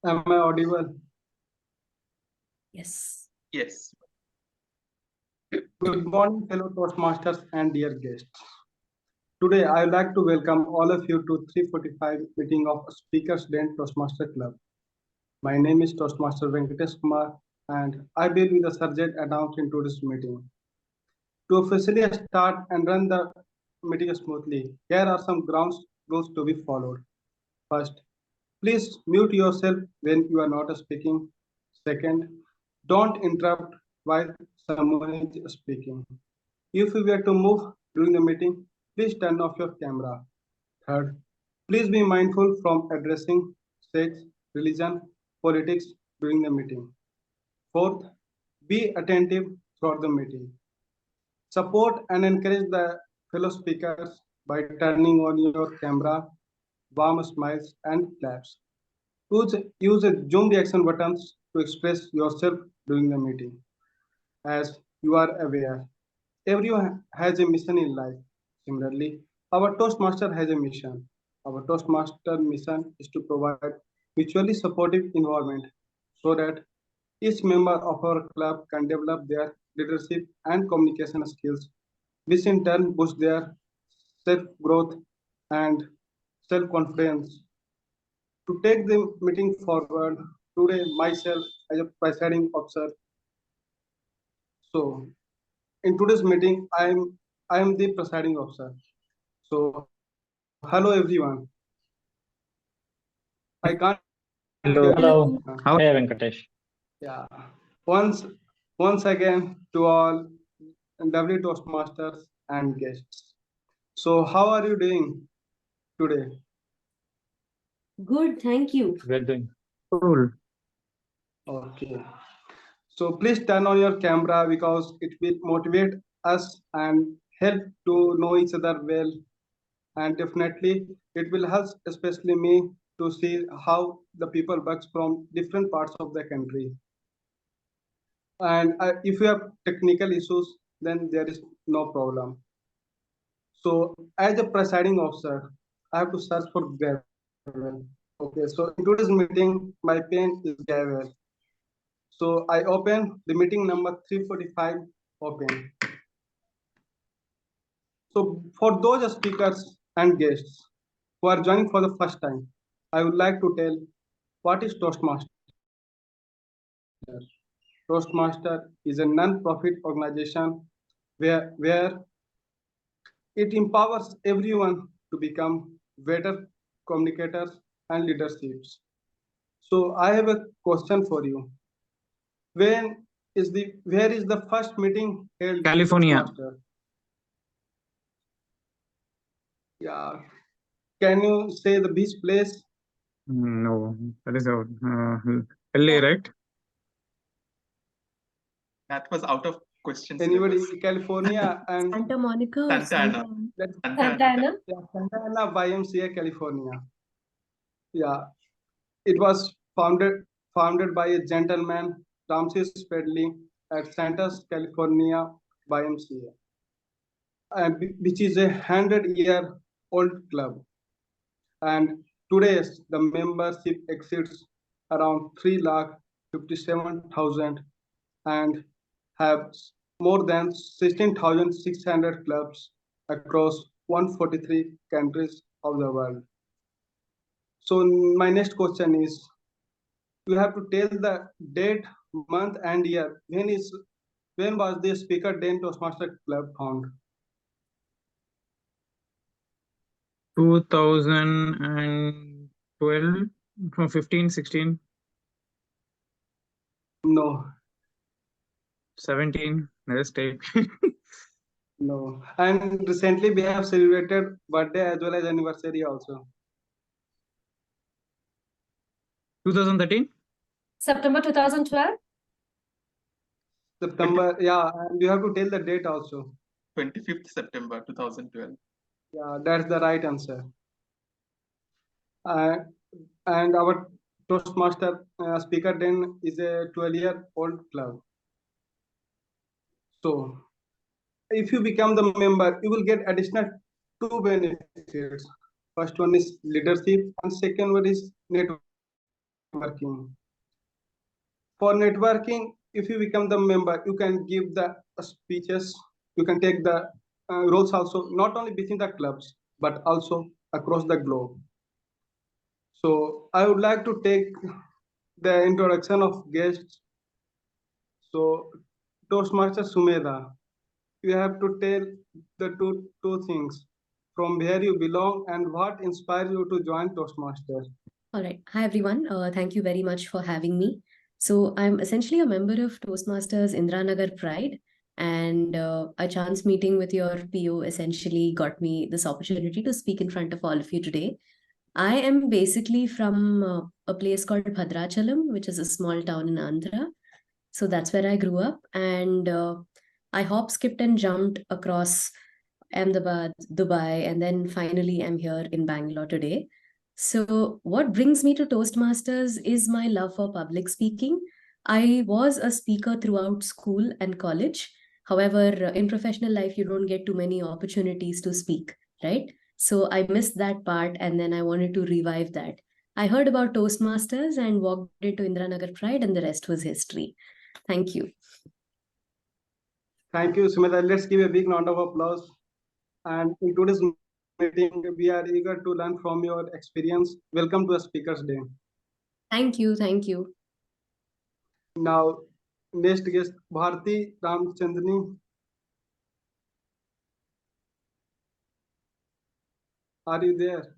Am I audible? Yes. Yes. Good morning, fellow Toastmasters and dear guests. Today, I would like to welcome all of you to 345 meeting of Speakers Den Toastmaster Club. My name is Toastmaster Venkatesh Kumar, and I will be the subject announced in today's meeting. To officially start and run the meeting smoothly, here are some ground rules to be followed. First, please mute yourself when you are not speaking. Second, don't interrupt while someone is speaking. If you were to move during the meeting, please turn off your camera. Third, please be mindful from addressing sex, religion, politics during the meeting. Fourth, be attentive throughout the meeting. Support and encourage the fellow speakers by turning on your camera, warm smiles, and claps. Use a Zoom reaction buttons to express yourself during the meeting. As you are aware, everyone has a mission in life. Similarly, our Toastmaster has a mission. Our Toastmaster mission is to provide mutually supportive environment so that each member of our club can develop their leadership and communication skills, which in turn boost their self-growth and self-confidence. To take the meeting forward, today myself as a presiding officer. So in today's meeting, I am the presiding officer. So hello everyone. I can't Hello. Hello. How are you, Venkatesh? Yeah. Once once again to all lovely Toastmasters and guests. So how are you doing today? Good, thank you. We're doing cool. Okay. So please turn on your camera because it will motivate us and help to know each other well. And definitely it will help especially me to see how the people works from different parts of the country. And if you have technical issues, then there is no problem. So as a presiding officer, I have to search for gravel. Okay, so in today's meeting, my pen is gravel. So I open the meeting number 345 open. So for those speakers and guests who are joining for the first time, I would like to tell what is Toastmaster. Toastmaster is a non-profit organization where it empowers everyone to become better communicators and leaderships. So I have a question for you. Where is the first meeting held? California. Toastmaster? Yeah. Can you say the beach place? No, that is out. LA, right? That was out of question. Anybody syllabus. in California and Santa Monica or Santa Ana. that's Santa Ana? yeah, Santa Ana YMCA, California. Yeah, it was founded by a gentleman, Ramses Pedley, at Santa's, California YMCA, which is a 100-year-old club. And today the membership exceeds around 3,57,000 and have more than 16,600 clubs across 143 countries of the world. So my next question is, you have to tell the date, month, and year. When was the Speaker Den Toastmaster Club founded? 2012, from 15, 16, No, 17. Let's take. no. And recently we have celebrated birthday as well as anniversary also. 2013? September 2012? September, yeah, and you have to tell the date also. 25th September 2012. Yeah, that's the right answer. Uh, and our Toastmaster Speaker Den is a 12-year-old club. So if you become the member, you will get additional two benefits. First one is leadership, and second one is networking. For networking, if you become the member, you can give the speeches, you can take the roles also, not only within the clubs, but also across the globe. So I would like to take the introduction of guests. So Toastmaster Sumedha, you have to tell the two things, from where you belong and what inspired you to join Toastmasters. All right. Hi, everyone. Thank you very much for having me. So I'm essentially a member of Toastmasters Indranagar Pride, and a chance meeting with your PO essentially got me this opportunity to speak in front of all of you today. I am basically from a place called Bhadrachalam, which is a small town in Andhra. So that's where I grew up, and I hop, skipped, and jumped across Ahmedabad, Dubai, and then finally I'm here in Bangalore today. So, what brings me to Toastmasters is my love for public speaking. I was a speaker throughout school and college. However, in professional life, you don't get too many opportunities to speak, right? So, I missed that part and then I wanted to revive that. I heard about Toastmasters and walked into Indranagar Pride, and the rest was history. Thank you. Thank you, Sumedha. Let's give a big round of applause. And in today's meeting, we are eager to learn from your experience. Welcome to a Speakers Day. Thank you. Thank you. Now, next guest, Bharti Ramchandani. Are you there?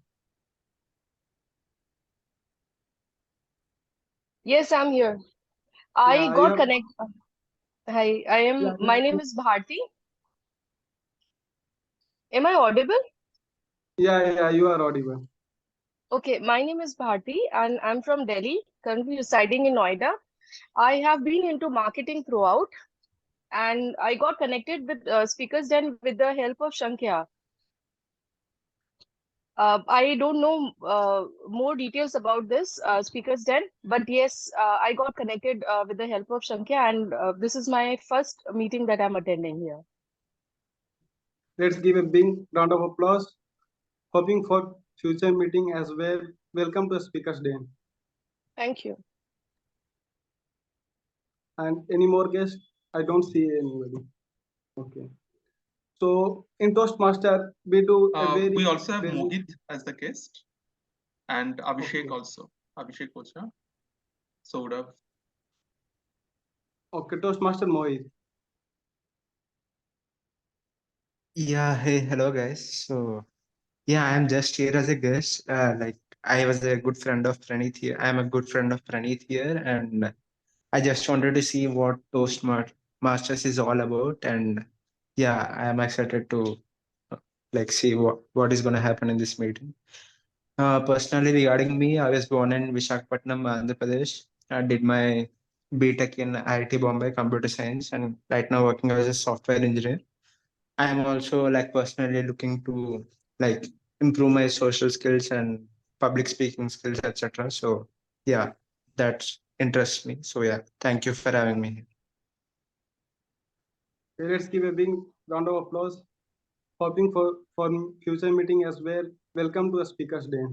Yes, I'm here. I Yeah, you got have, connect. Hi, yeah, my yeah, name is Bharti. Am I audible? yeah, you are audible. Okay, my name is Bharti and I'm from Delhi, currently residing in Noida. I have been into marketing throughout and I got connected with Speakers Den with the help of Shankya. I don't know more details about this Speakers Den, but yes, I got connected with the help of Shankya, and this is my first meeting that I'm attending here. Let's give a big round of applause. Hoping for future meeting as well. Welcome to Speakers Day. Thank you. And any more guests? I don't see anybody. Okay. So in Toastmaster, we do a very We also have crazy- Mohit as the guest and Abhishek Okay. also. Abhishek Ocha. Saurav. Okay, Toastmaster Mohit. Yeah, hey, hello guys. So, yeah, I'm just here as a guest. Like, I was a good friend of Praneeth here. I'm a good friend of Praneeth here, and I just wanted to see what Masters is all about. And yeah, I am excited to like see what is going to happen in this meeting. Personally, regarding me, I was born in Visakhapatnam, Andhra Pradesh. I did my BTech in IIT Bombay, Computer Science, and right now working as a software engineer. I am also like personally looking to like improve my social skills and public speaking skills, etc. So yeah, that interests me. So yeah, thank you for having me. Okay, let's give a big round of applause. Hoping for future meeting as well. Welcome to Speakers Day.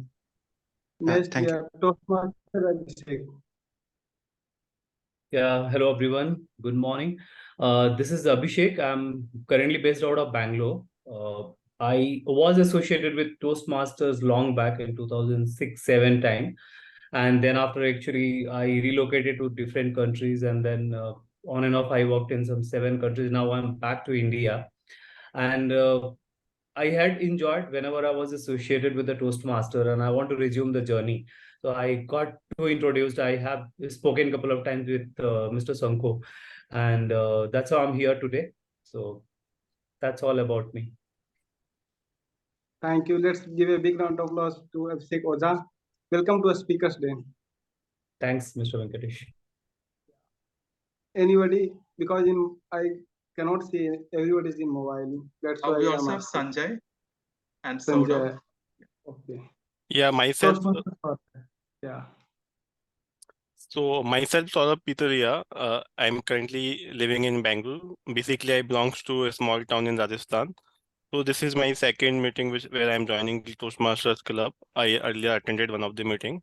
Next, we Thank you. have Toastmaster Abhishek. Yeah, hello everyone. Good morning. This is Abhishek. I'm currently based out of Bangalore. I was associated with Toastmasters long back in 2006-7 time, and then after actually I relocated to different countries, and then on and off I worked in some 7 countries. Now I'm back to India, and I had enjoyed whenever I was associated with the Toastmaster, and I want to resume the journey. So I got to introduced. I have spoken a couple of times with Mr. Sanko, and that's how I'm here today. So that's all about me. Thank you. Let's give a big round of applause to Abhishek Oza. Welcome to Speakers Day. Thanks, Mr. Venkatesh. Anybody? Because I cannot see everybody is in mobile. That's why We I'm also have asking. Sanjay and Saurav. Sanjay. Okay. Yeah, myself. Toastmaster. Yeah. So myself, Saurabh Pitaria. I'm currently living in Bangalore. Basically, I belongs to a small town in Rajasthan. So this is my second meeting where I'm joining the Toastmasters Club. I earlier attended one of the meeting.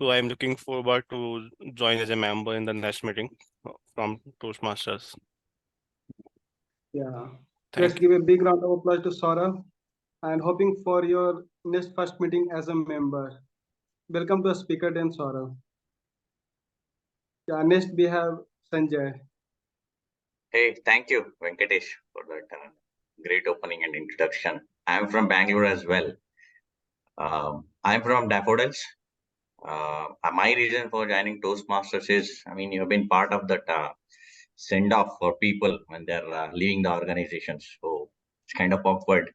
So I'm looking forward to join as a member in the next meeting from Toastmasters. Yeah. Let's Thank you. give a big round of applause to Saurav and hoping for your next first meeting as a member. Welcome to a speaker then, Saurav. Yeah, next we have Sanjay. Hey, thank you, Venkatesh, for that great opening and introduction. I'm from Bangalore as well. I'm from Daffodils. My reason for joining Toastmasters is, I mean, you've been part of that send off for people when they're leaving the organizations. So it's kind of awkward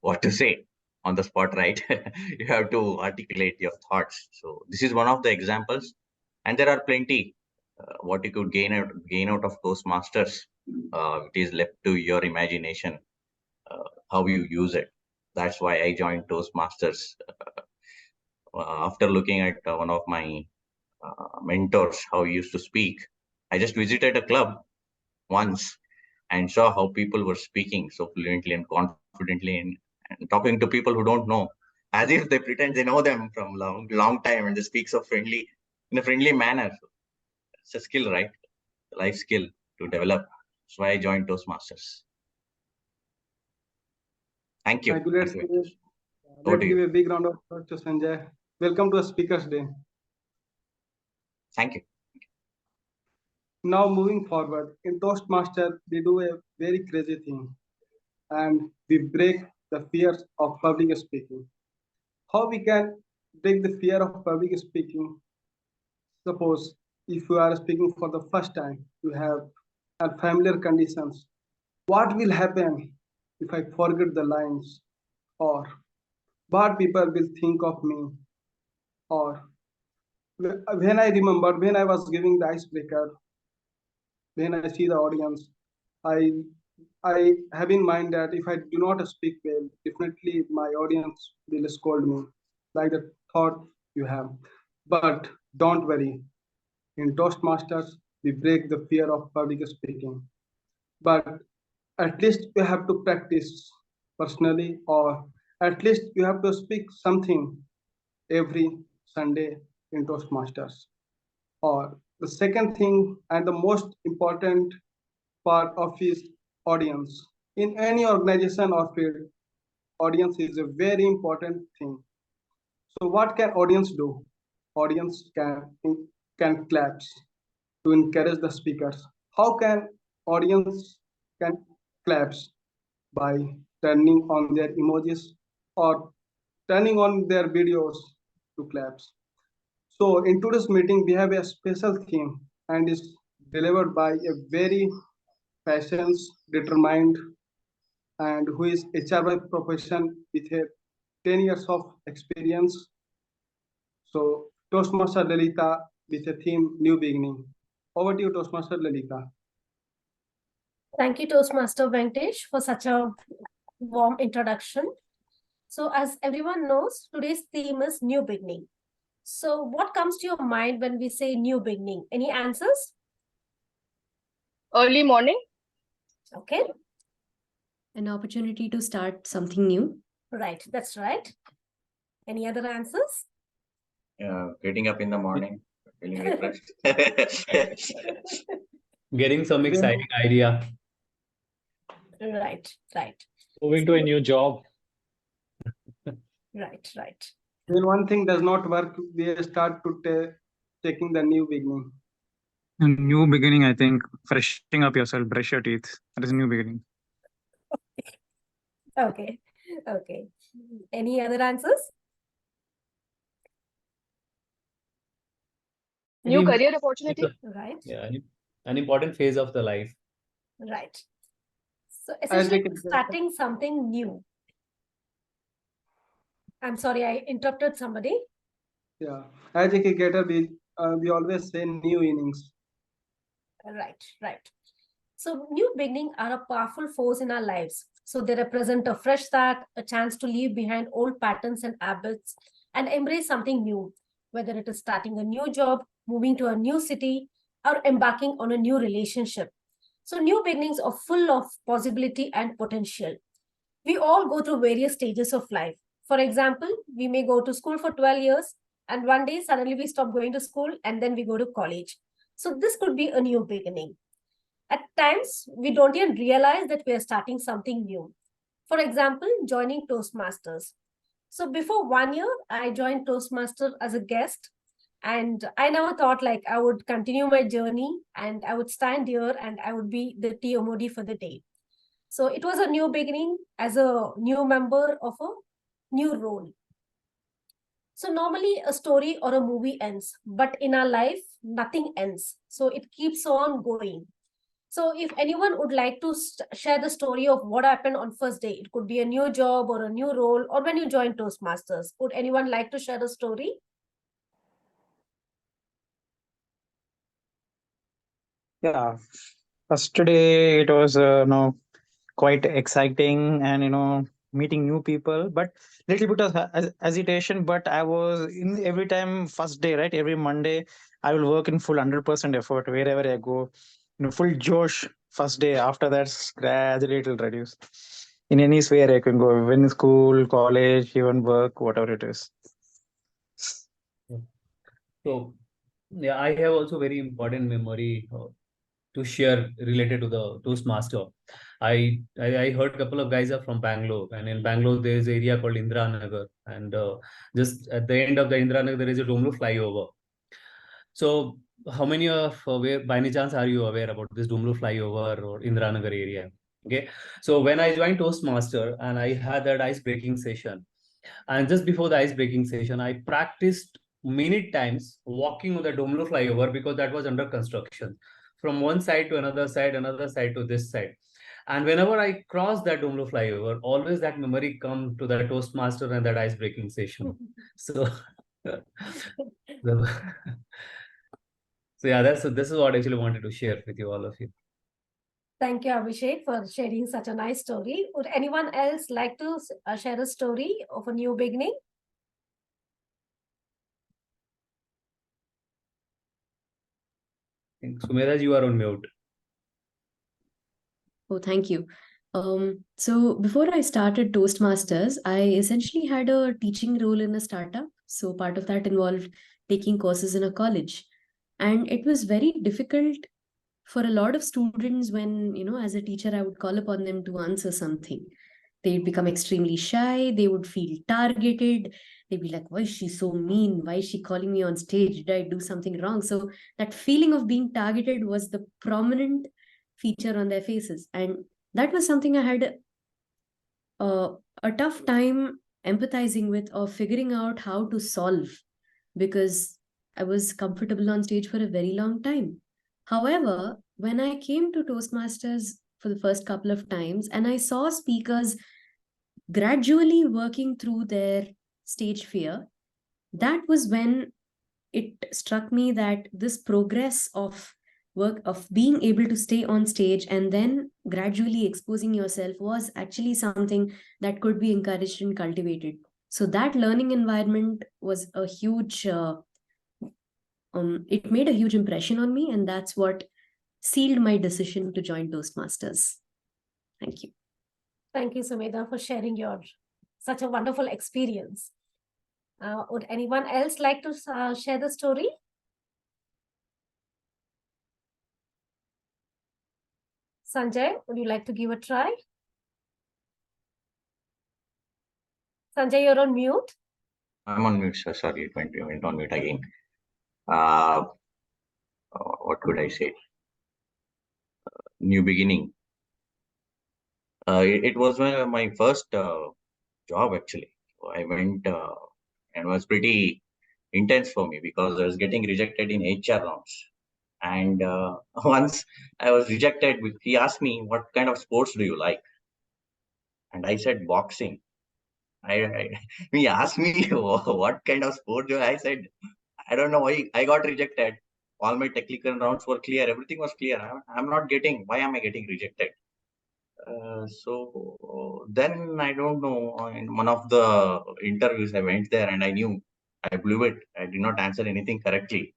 what to say on the spot, right? You have to articulate your thoughts. So this is one of the examples, and there are plenty. What you could gain out of Toastmasters. It is left to your imagination how you use it. That's why I joined Toastmasters after looking at one of my mentors how he used to speak. I just visited a club once and saw how people were speaking so fluently and confidently and talking to people who don't know, as if they pretend they know them from long time and they speak so friendly in a friendly manner. It's a skill, right? A life skill to develop. That's why I joined Toastmasters. Thank you. Thank you. Let's give a big round of applause to Sanjay. Welcome to a Speakers Day. Thank you. Now moving forward, in Toastmaster, we do a very crazy thing and we break the fears of public speaking. How we can break the fear of public speaking? Suppose if you are speaking for the first time, you have familiar conditions. What will happen if I forget the lines? Or what people will think of me? Or when I remember when I was giving the icebreaker, when I see the audience, I I have in mind that if I do not speak well, definitely my audience will scold me, like the thought you have. But don't worry, in Toastmasters, we break the fear of public speaking. But at least you have to practice personally, or at least you have to speak something every Sunday in Toastmasters. Or the second thing and the most important part of his audience. In any organization or field, audience is a very important thing. So what can audience do? Audience can claps to encourage the speakers. How can audience can claps? By turning on their emojis or turning on their videos to claps. So in today's meeting, we have a special theme and is delivered by a very passionate, determined, and who is HR by profession with a 10 years of experience. So Toastmaster Lalita with a theme New Beginning. Over to you, Toastmaster Lalita. Thank you, Toastmaster Venkatesh, for such a warm introduction. So as everyone knows, today's theme is New Beginning. So what comes to your mind when we say New Beginning? Any answers? Early morning. Okay. An opportunity to start something new. Right, that's right. Any other answers? Getting up in the morning, feeling refreshed. Getting some exciting idea. Right. Moving to a new job. Right. When one thing does not work, we start to taking the new beginning. A new beginning, I think, freshening up yourself, brush your teeth. That is a new beginning. Okay. Any other answers? New career opportunity. Right. Yeah, an important phase of the life. Right. So essentially think- starting something new. I'm sorry, I interrupted somebody. Yeah, as a cricketer, we always say new innings. Right. So new beginnings are a powerful force in our lives. So they represent a fresh start, a chance to leave behind old patterns and habits and embrace something new, whether it is starting a new job, moving to a new city, or embarking on a new relationship. So new beginnings are full of possibility and potential. We all go through various stages of life. For example, we may go to school for 12 years and one day suddenly we stop going to school and then we go to college. So this could be a new beginning. At times, we don't even realize that we are starting something new. For example, joining Toastmasters. So before 1 year, I joined Toastmaster as a guest, and I never thought like I would continue my journey and I would stand here and I would be the TMOD for the day. So it was a new beginning as a new member of a new role. So normally a story or a movie ends, but in our life, nothing ends. So it keeps on going. So if anyone would like to share the story of what happened on first day, it could be a new job or a new role or when you joined Toastmasters. Would anyone like to share the story? Yeah, first day it was quite exciting and meeting new people, but little bit of hesitation. But I was in every time first day, right? Every Monday, I will work in full 100% effort wherever I go. Full Josh first day. After that, gradually it will reduce. In any sphere I can go, when school, college, even work, whatever it is. So, yeah, I have also very important memory to share related to the Toastmaster. I heard a couple of guys are from Bangalore, and in Bangalore there is an area called Indranagar, and just at the end of the Indranagar there is a Domlo flyover. So, how many of where by any chance are you aware about this Domlo flyover or Indranagar area? Okay, so when I joined Toastmaster and I had that ice breaking session, and just before the ice breaking session, I practiced many times walking on the Domlo flyover because that was under construction from one side to another side to this side. And whenever I cross that Domlo flyover, always that memory come to that Toastmaster and that ice breaking session. So, so yeah, this is what I actually wanted to share with you, all of you. Thank you, Abhishek, for sharing such a nice story. Would anyone else like to share a story of a new beginning? Sumedha, you are on mute. Oh, thank you. So before I started Toastmasters, I essentially had a teaching role in a startup. So part of that involved taking courses in a college. And it was very difficult for a lot of students when, as a teacher, I would call upon them to answer something. They'd become extremely shy. They would feel targeted. They'd be like, why is she so mean? Why is she calling me on stage? Did I do something wrong? So that feeling of being targeted was the prominent feature on their faces. And that was something I had a tough time empathizing with or figuring out how to solve because I was comfortable on stage for a very long time. However, when I came to Toastmasters for the first couple of times and I saw speakers gradually working through their stage fear, that was when it struck me that this progress of work of being able to stay on stage and then gradually exposing yourself was actually something that could be encouraged and cultivated. So that learning environment was a huge it made a huge impression on me, and that's what sealed my decision to join Toastmasters. Thank you. Thank you, Sumedha, for sharing your such a wonderful experience. Would anyone else like to share the story? Sanjay, would you like to give a try? Sanjay, you're on mute. I'm on mute, sir. Sorry, it went on mute again. What could I say? New beginning. It was my first job actually. I went and it was pretty intense for me because I was getting rejected in HR rounds. And once I was rejected, he asked me, "What kind of sports do you like?" And I said, "Boxing." He asked me, "What kind of sport do I said, I don't know why I got rejected. All my technical rounds were clear. Everything was clear. I'm not getting, why am I getting rejected? So then I don't know, in one of the interviews I went there and I knew I blew it. I did not answer anything correctly.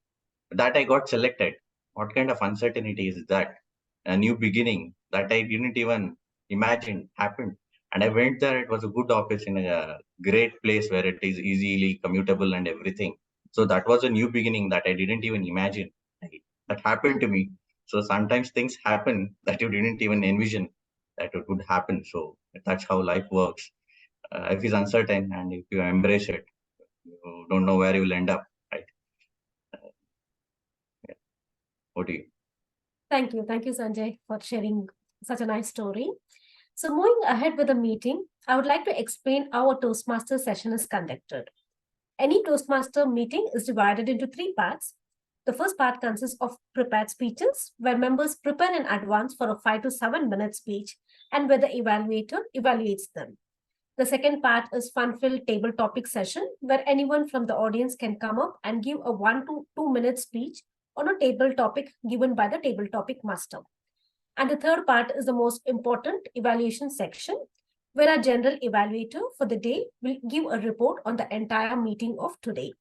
That I got selected. What kind of uncertainty is that? A new beginning that I didn't even imagine happened. And I went there. It was a good office in a great place where it is easily commutable and everything. So that was a new beginning that I didn't even imagine. That happened to me. So sometimes things happen that you didn't even envision that it would happen. So that's how life works. Life is uncertain, and if you embrace it, you don't know where you will end up, right? Yeah. What do you? Thank you. Thank you, Sanjay, for sharing such a nice story. So moving ahead with the meeting, I would like to explain how a Toastmaster session is conducted. Any Toastmaster meeting is divided into three parts. The first part consists of prepared speeches, where members prepare in advance for a 5 to 7 minute speech and where the evaluator evaluates them. The second part is fun-filled table topic session, where anyone from the audience can come up and give a 1 to 2 minute speech on a table topic given by the table topic master. And the third part is the most important evaluation section, where our general evaluator for the day will give a report on the entire meeting of today.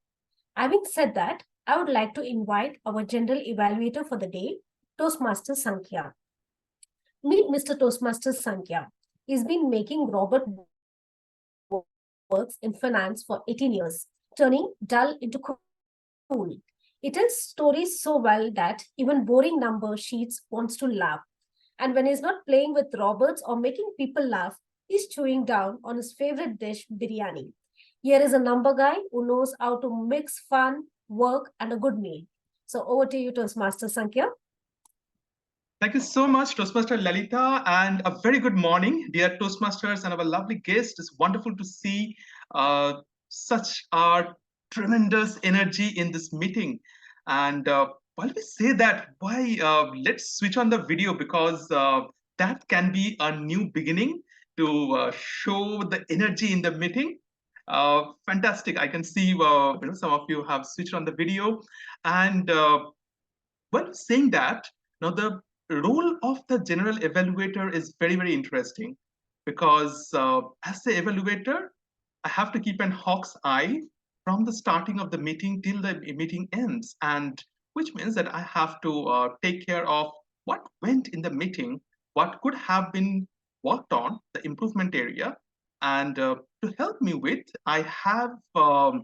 Having said that, I would like to invite our general evaluator for the day, Toastmaster Sankhya. Meet Mr. Toastmaster Sankhya. He's been making Robert works in finance for 18 years, turning dull into cool. He tells stories so well that even boring number sheets wants to laugh. And when he's not playing with Roberts or making people laugh, he's chewing down on his favorite dish, biryani. Here is a number guy who knows how to mix fun, work, and a good meal. So over to you, Toastmaster Sankhya. Thank you so much, Toastmaster Lalita, and a very good morning, dear Toastmasters and our lovely guests. It's wonderful to see such tremendous energy in this meeting. And while we say that, let's switch on the video, because that can be a new beginning to show the energy in the meeting. Fantastic! I can see some of you have switched on the video, and when saying that, now the role of the general evaluator is very, very interesting, because as the evaluator, I have to keep an hawk's eye from the starting of the meeting till the meeting ends, and which means that I have to take care of what went in the meeting, what could have been worked on, the improvement area, and to help me with, I have our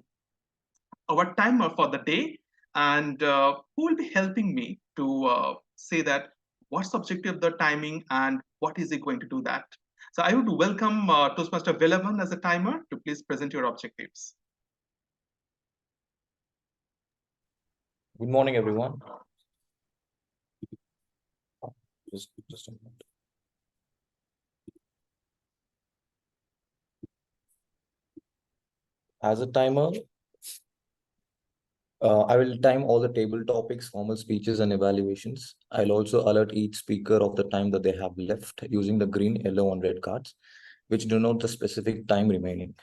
timer for the day, and who will be helping me to say that what's the objective of the timing and what is it going to do that. So I would welcome Toastmaster Velavan as a timer to please present your objectives. Good morning, everyone. Just a moment. As a timer, I will time all the table topics, formal speeches, and evaluations. I'll also alert each speaker of the time that they have left using the green, yellow, and red cards, which denote the specific time remaining.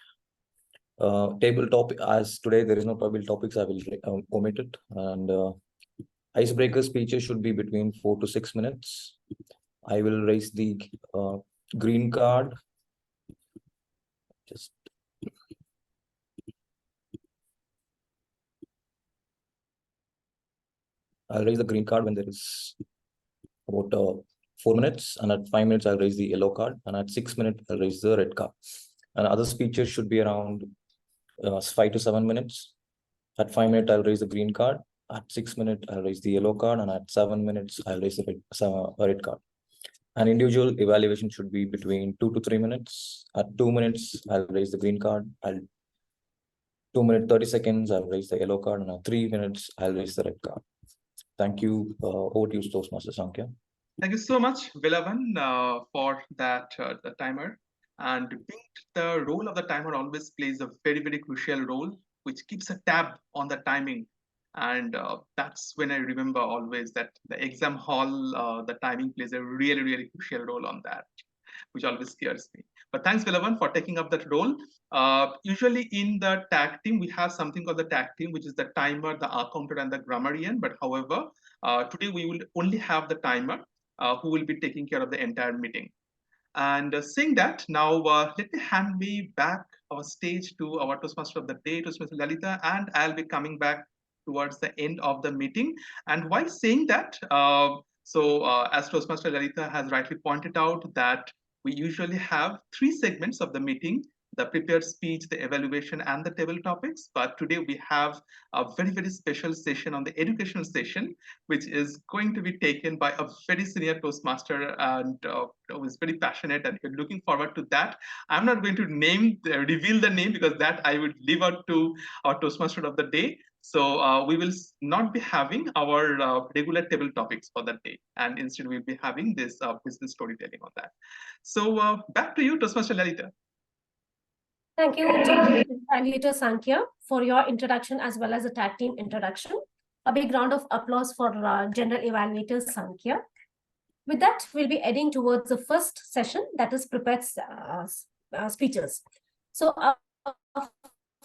Table topic, as today there is no table topics, I will omit it. And icebreaker speeches should be between 4 to 6 minutes. I will raise the green card. I'll raise the green card when there is about 4 minutes, and at 5 minutes I'll raise the yellow card, and at 6 minutes I'll raise the red card. And other speeches should be around 5 to 7 minutes. At 5 minutes I'll raise the green card. At 6 minutes I'll raise the yellow card, and at 7 minutes I'll raise the red card. An individual evaluation should be between 2 to 3 minutes. At 2 minutes I'll raise the green card. At 2 minutes 30 seconds I'll raise the yellow card, and at 3 minutes I'll raise the red card. Thank you. Over to you, Toastmaster Sankhya. Thank you so much, Velavan, for that the timer. And the role of the timer always plays a very, very crucial role, which keeps a tab on the timing. And that's when I remember always that the exam hall, the timing plays a really, really crucial role on that, which always scares me. But thanks, Velavan, for taking up that role. Usually in the tag team, we have something called the tag team, which is the timer, the accountant, and the grammarian. But however, today we will only have the timer, who will be taking care of the entire meeting. And saying that, now let me hand me back our stage to our Toastmaster of the day, Toastmaster Lalita, and I'll be coming back towards the end of the meeting. And while saying that, as Toastmaster Lalita has rightly pointed out, that we usually have 3 segments of the meeting: the prepared speech, the evaluation, and the table topics. But today we have a very, very special session on the educational session, which is going to be taken by a very senior Toastmaster and who is very passionate, and we're looking forward to that. I'm not going to reveal the name, because that I would leave out to our Toastmaster of the day. So we will not be having our regular table topics for that day, and instead we'll be having this business storytelling on that. So back to you, Toastmaster Lalita. Thank you, Evaluator Sankhya, for your introduction as well as the tag team introduction. A big round of applause for General Evaluator Sankhya. With that, we'll be heading towards the first session, that is prepared speeches. So our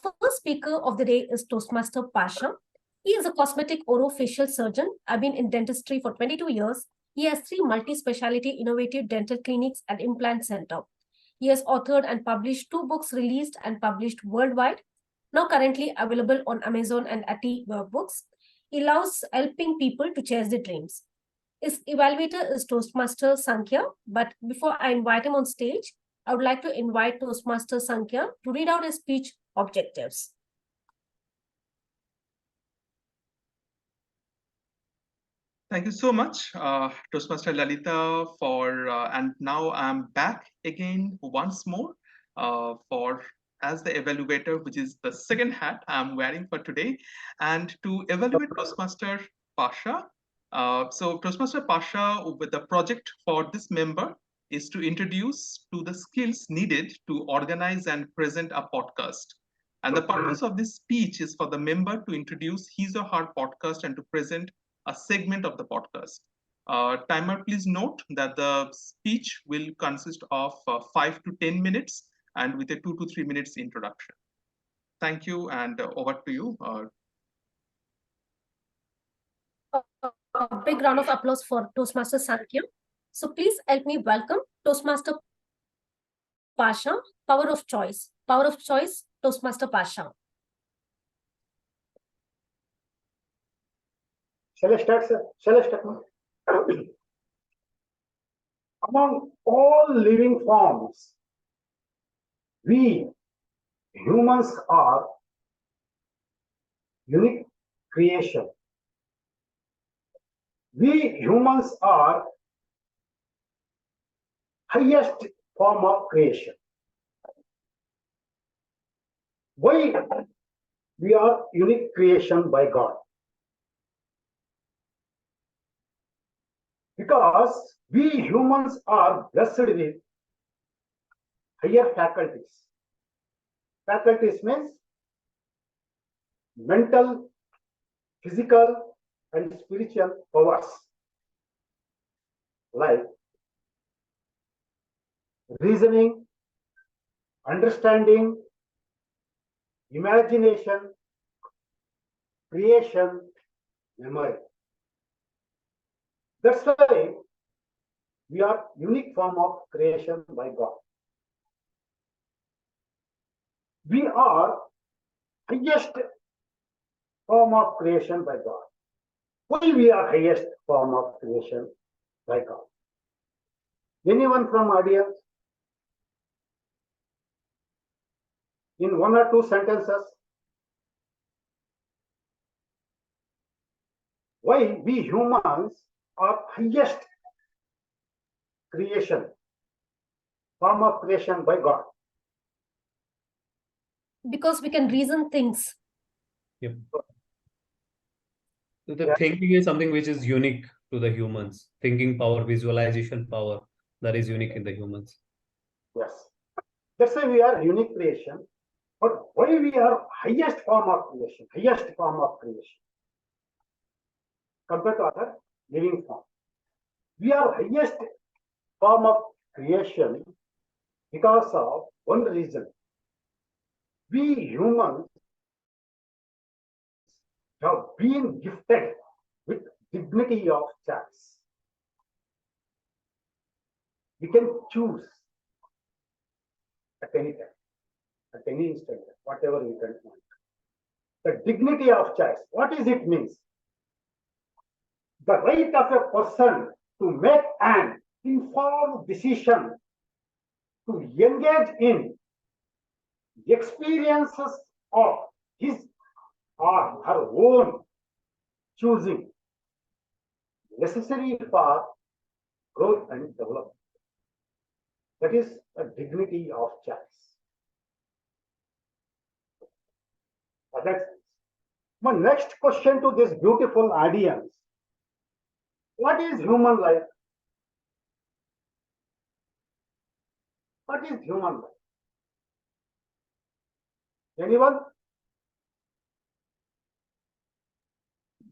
first speaker of the day is Toastmaster Pasha. He is a cosmetic orofacial surgeon. I've been in dentistry for 22 years. He has 3 multi-speciality innovative dental clinics and implant center. He has authored and published 2 books released and published worldwide, now currently available on Amazon and Ati Books. He loves helping people to chase their dreams. His evaluator is Toastmaster Sankhya, but before I invite him on stage, I would like to invite Toastmaster Sankhya to read out his speech objectives. Thank you so much, Toastmaster Lalita, and now I'm back again once more as the evaluator, which is the second hat I'm wearing for today, and to evaluate Toastmaster Pasha. So Toastmaster Pasha, with the project for this member, is to introduce to the skills needed to organize and present a podcast. And the purpose of this speech is for the member to introduce his or her podcast and to present a segment of the podcast. Timer, please note that the speech will consist of 5 to 10 minutes and with a 2 to 3 minutes introduction. Thank you, and over to you. A big round of applause for Toastmaster Sankhya. So please help me welcome Toastmaster Pasha, Power of Choice. Power of Choice, Toastmaster Pasha. Shall I start, sir? Shall I start? Among all living forms, we humans are unique creation. We humans are highest form of creation. Why we are unique creation by God? Because we humans are blessed with higher faculties. Faculties means mental, physical, and spiritual powers, like reasoning, understanding, imagination, creation, memory. That's why we are unique form of creation by God. We are highest form of creation by God. Why we are highest form of creation by God? Anyone from audience? In 1 or 2 sentences? Why we humans are highest creation, form of creation by God? Because we can reason things. Yep. So the thinking is something which is unique to the humans. Thinking power, visualization power, that is unique in the humans. Yes. That's why we are unique creation. But why we are highest form of creation, highest form of creation compared to other living form? We are highest form of creation because of one reason. We humans have been gifted with dignity of choice. We can choose at any time, at any instant, whatever we can want. The dignity of choice, what is it means? The right of a person to make an informed decision to engage in experiences of his or her own choosing, necessary for growth and development. That is a dignity of choice. That's my next question to this beautiful audience. What is human life? What is human life? Anyone?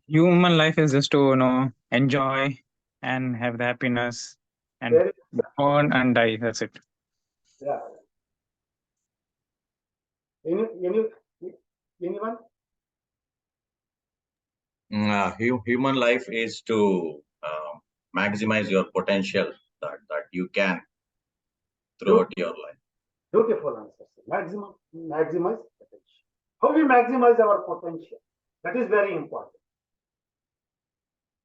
Human life is just to enjoy and have the happiness and Very, born and die. That's it. yeah. Anyone? Human life is to maximize your potential that you can throughout your life. Beautiful answer. Maximize potential. How we maximize our potential? That is very important.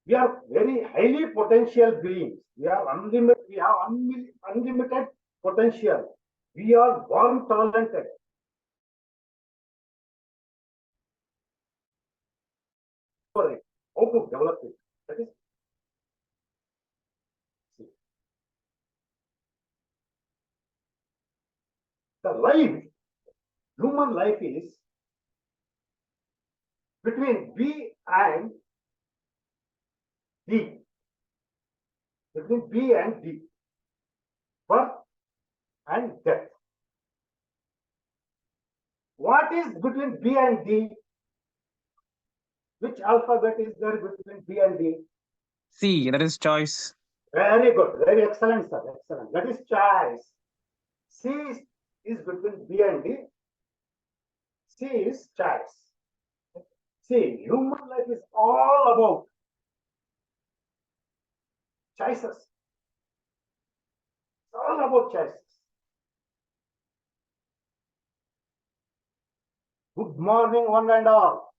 We are very highly potential beings. We are unlimited. We have unlimited potential. We are born talented. How to develop it? That is the life. Human life is between B and D. Between B and D. Birth and death. What is between B and D? Which alphabet is there between B and D? C, that is choice. Very good. Very excellent, sir. Excellent. That is choice. C is between B and D. C is choice. See, human life is all about choices. It's all about choices. Good morning, one and all.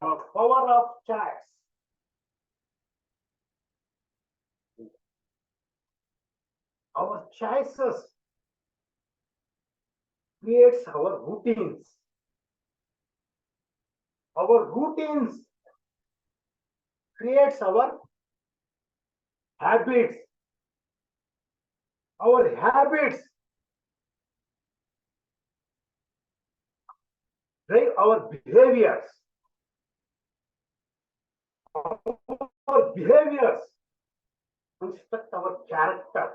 The power of choice. Our choices creates our routines. Our routines creates our habits. Our habits drive our behaviors. Our behaviors construct our character.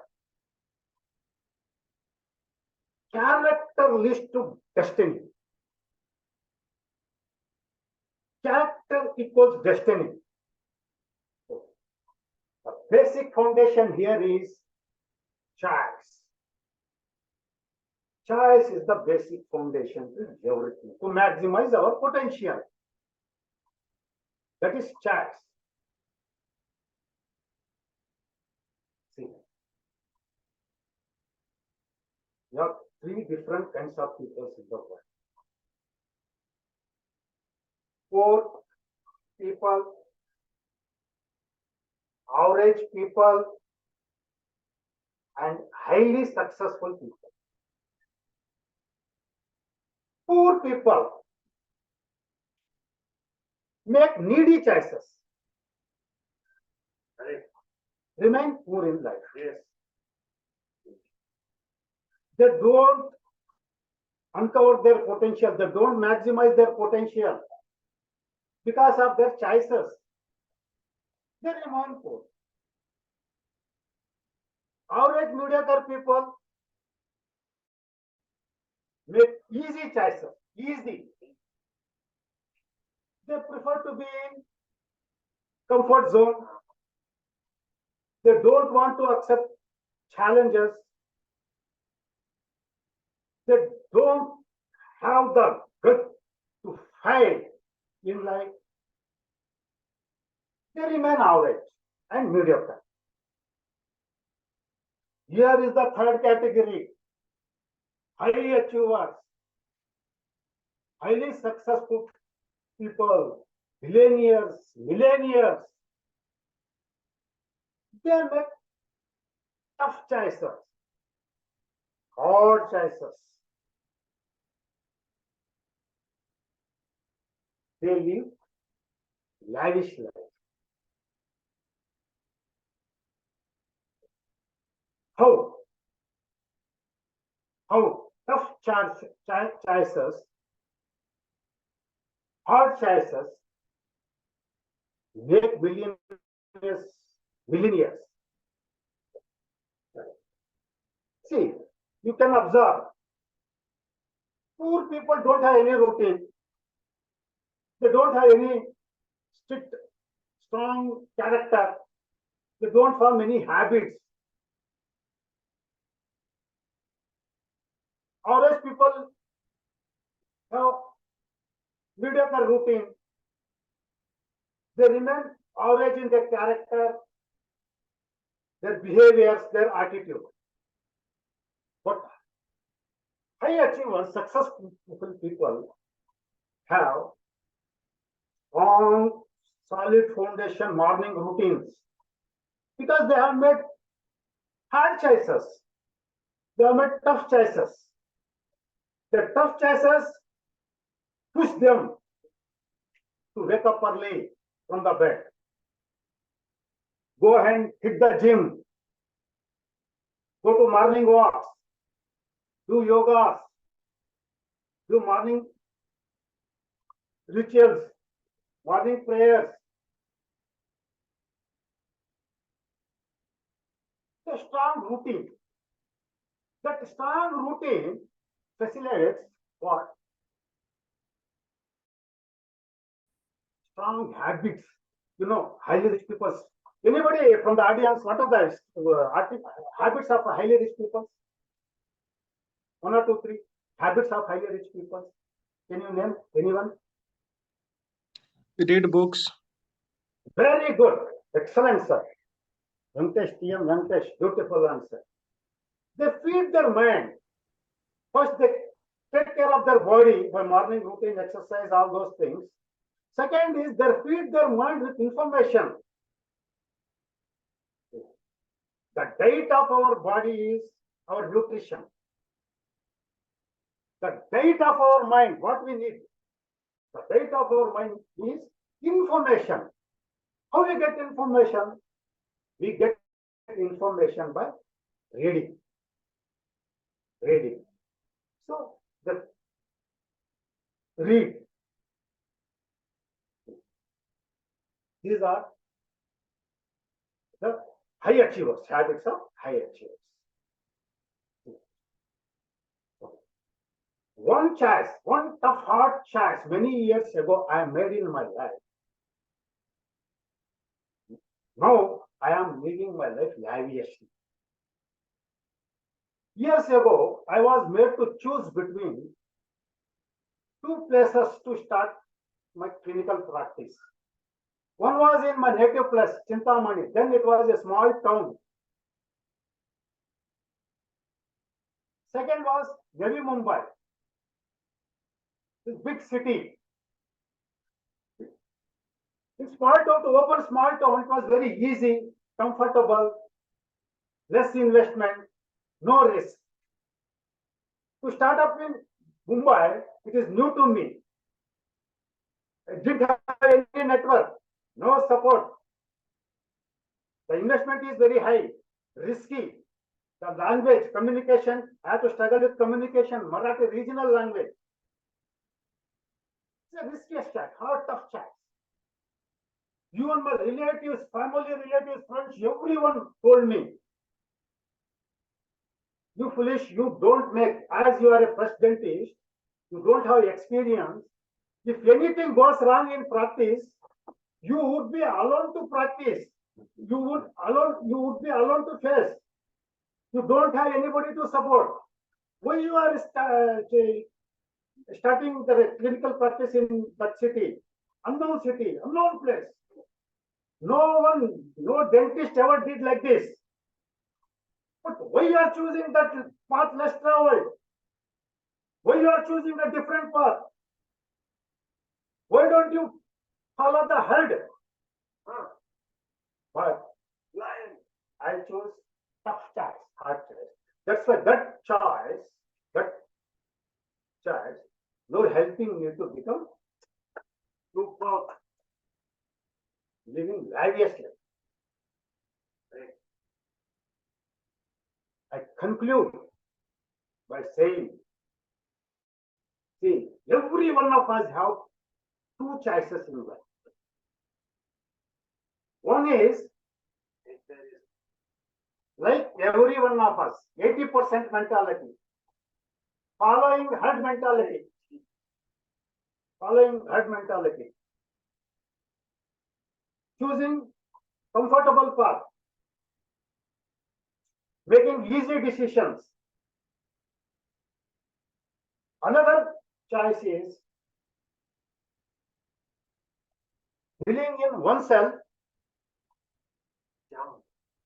Character leads to destiny. Character equals destiny. The basic foundation here is choice. Choice is the basic foundation to everything, to maximize our potential. That is choice. See, there are three different kinds of people in the world. Poor people, average people, and highly successful people. Poor people make needy choices. Right. Remain poor in life. Yes. They don't uncover their potential. They don't maximize their potential because of their choices. They remain poor. Average mediocre people make easy choices. Easy. They prefer to be in comfort zone. They don't want to accept challenges. They don't have the gut to fight in life. They remain average and mediocre. Here is the third category. High achievers, highly successful people, billionaires, millionaires. They make tough choices. hard choices. They live lavish life. How? How tough choices, hard choices make millionaires. See, you can observe. Poor people don't have any routine. They don't have any strict, strong character. They don't form any habits. Average people have mediocre routine. They remain average in their character, their behaviors, their attitude. But high achievers, successful people have strong, solid foundation morning routines because they have made hard choices. They have made tough choices. The tough choices push them to wake up early from the bed. Go and hit the gym. Go to morning walks. Do yogas. Do morning rituals. Morning prayers. A strong routine. That strong routine facilitates what? Strong habits. You know, highly rich people. Anybody from the audience, what are the habits of highly rich people? One or two, three habits of highly rich people. Can you name anyone? Read books. Very good. Excellent, sir. Venkatesh, TM Venkatesh, beautiful answer. They feed their mind. First, they take care of their body by morning routine, exercise, all those things. Second is they feed their mind with information. The diet of our body is our nutrition. The diet of our mind, what we need. The diet of our mind is information. How we get information? We get information by reading. Reading. So the read. These are the high achievers, habits of high achievers. One choice, one tough hard choice many years ago I made in my life. Now I am living my life lavishly. Years ago, I was made to choose between two places to start my clinical practice. One was in my native place, Chintamani. Then it was a small town. Second was Navi Mumbai, this big city. In small town, to open small town, it was very easy, comfortable, less investment, no risk. To start up in Mumbai, it is new to me. I didn't have any network, no support. The investment is very high, risky. The language, communication, I have to struggle with communication, Marathi regional language. It's a risky chat, hard, tough chat. Even my relatives, family relatives, friends, everyone told me, you foolish, you don't make, as you are a fresh dentist, you don't have experience. If anything goes wrong in practice, you would be alone to practice. You would be alone to face. You don't have anybody to support. When you are starting the clinical practice in that city, unknown place. No dentist ever did like this. But why you are choosing that path less traveled? Why you are choosing a different path? Why don't you follow the herd? But I choose tough choice, hard choice. That's why that choice now helping me to become super living lavishly. I conclude by saying, see, every one of us have two choices in life. One is, like every one of us, 80% mentality, following herd mentality, choosing comfortable path, making easy decisions. Another choice is believing in oneself,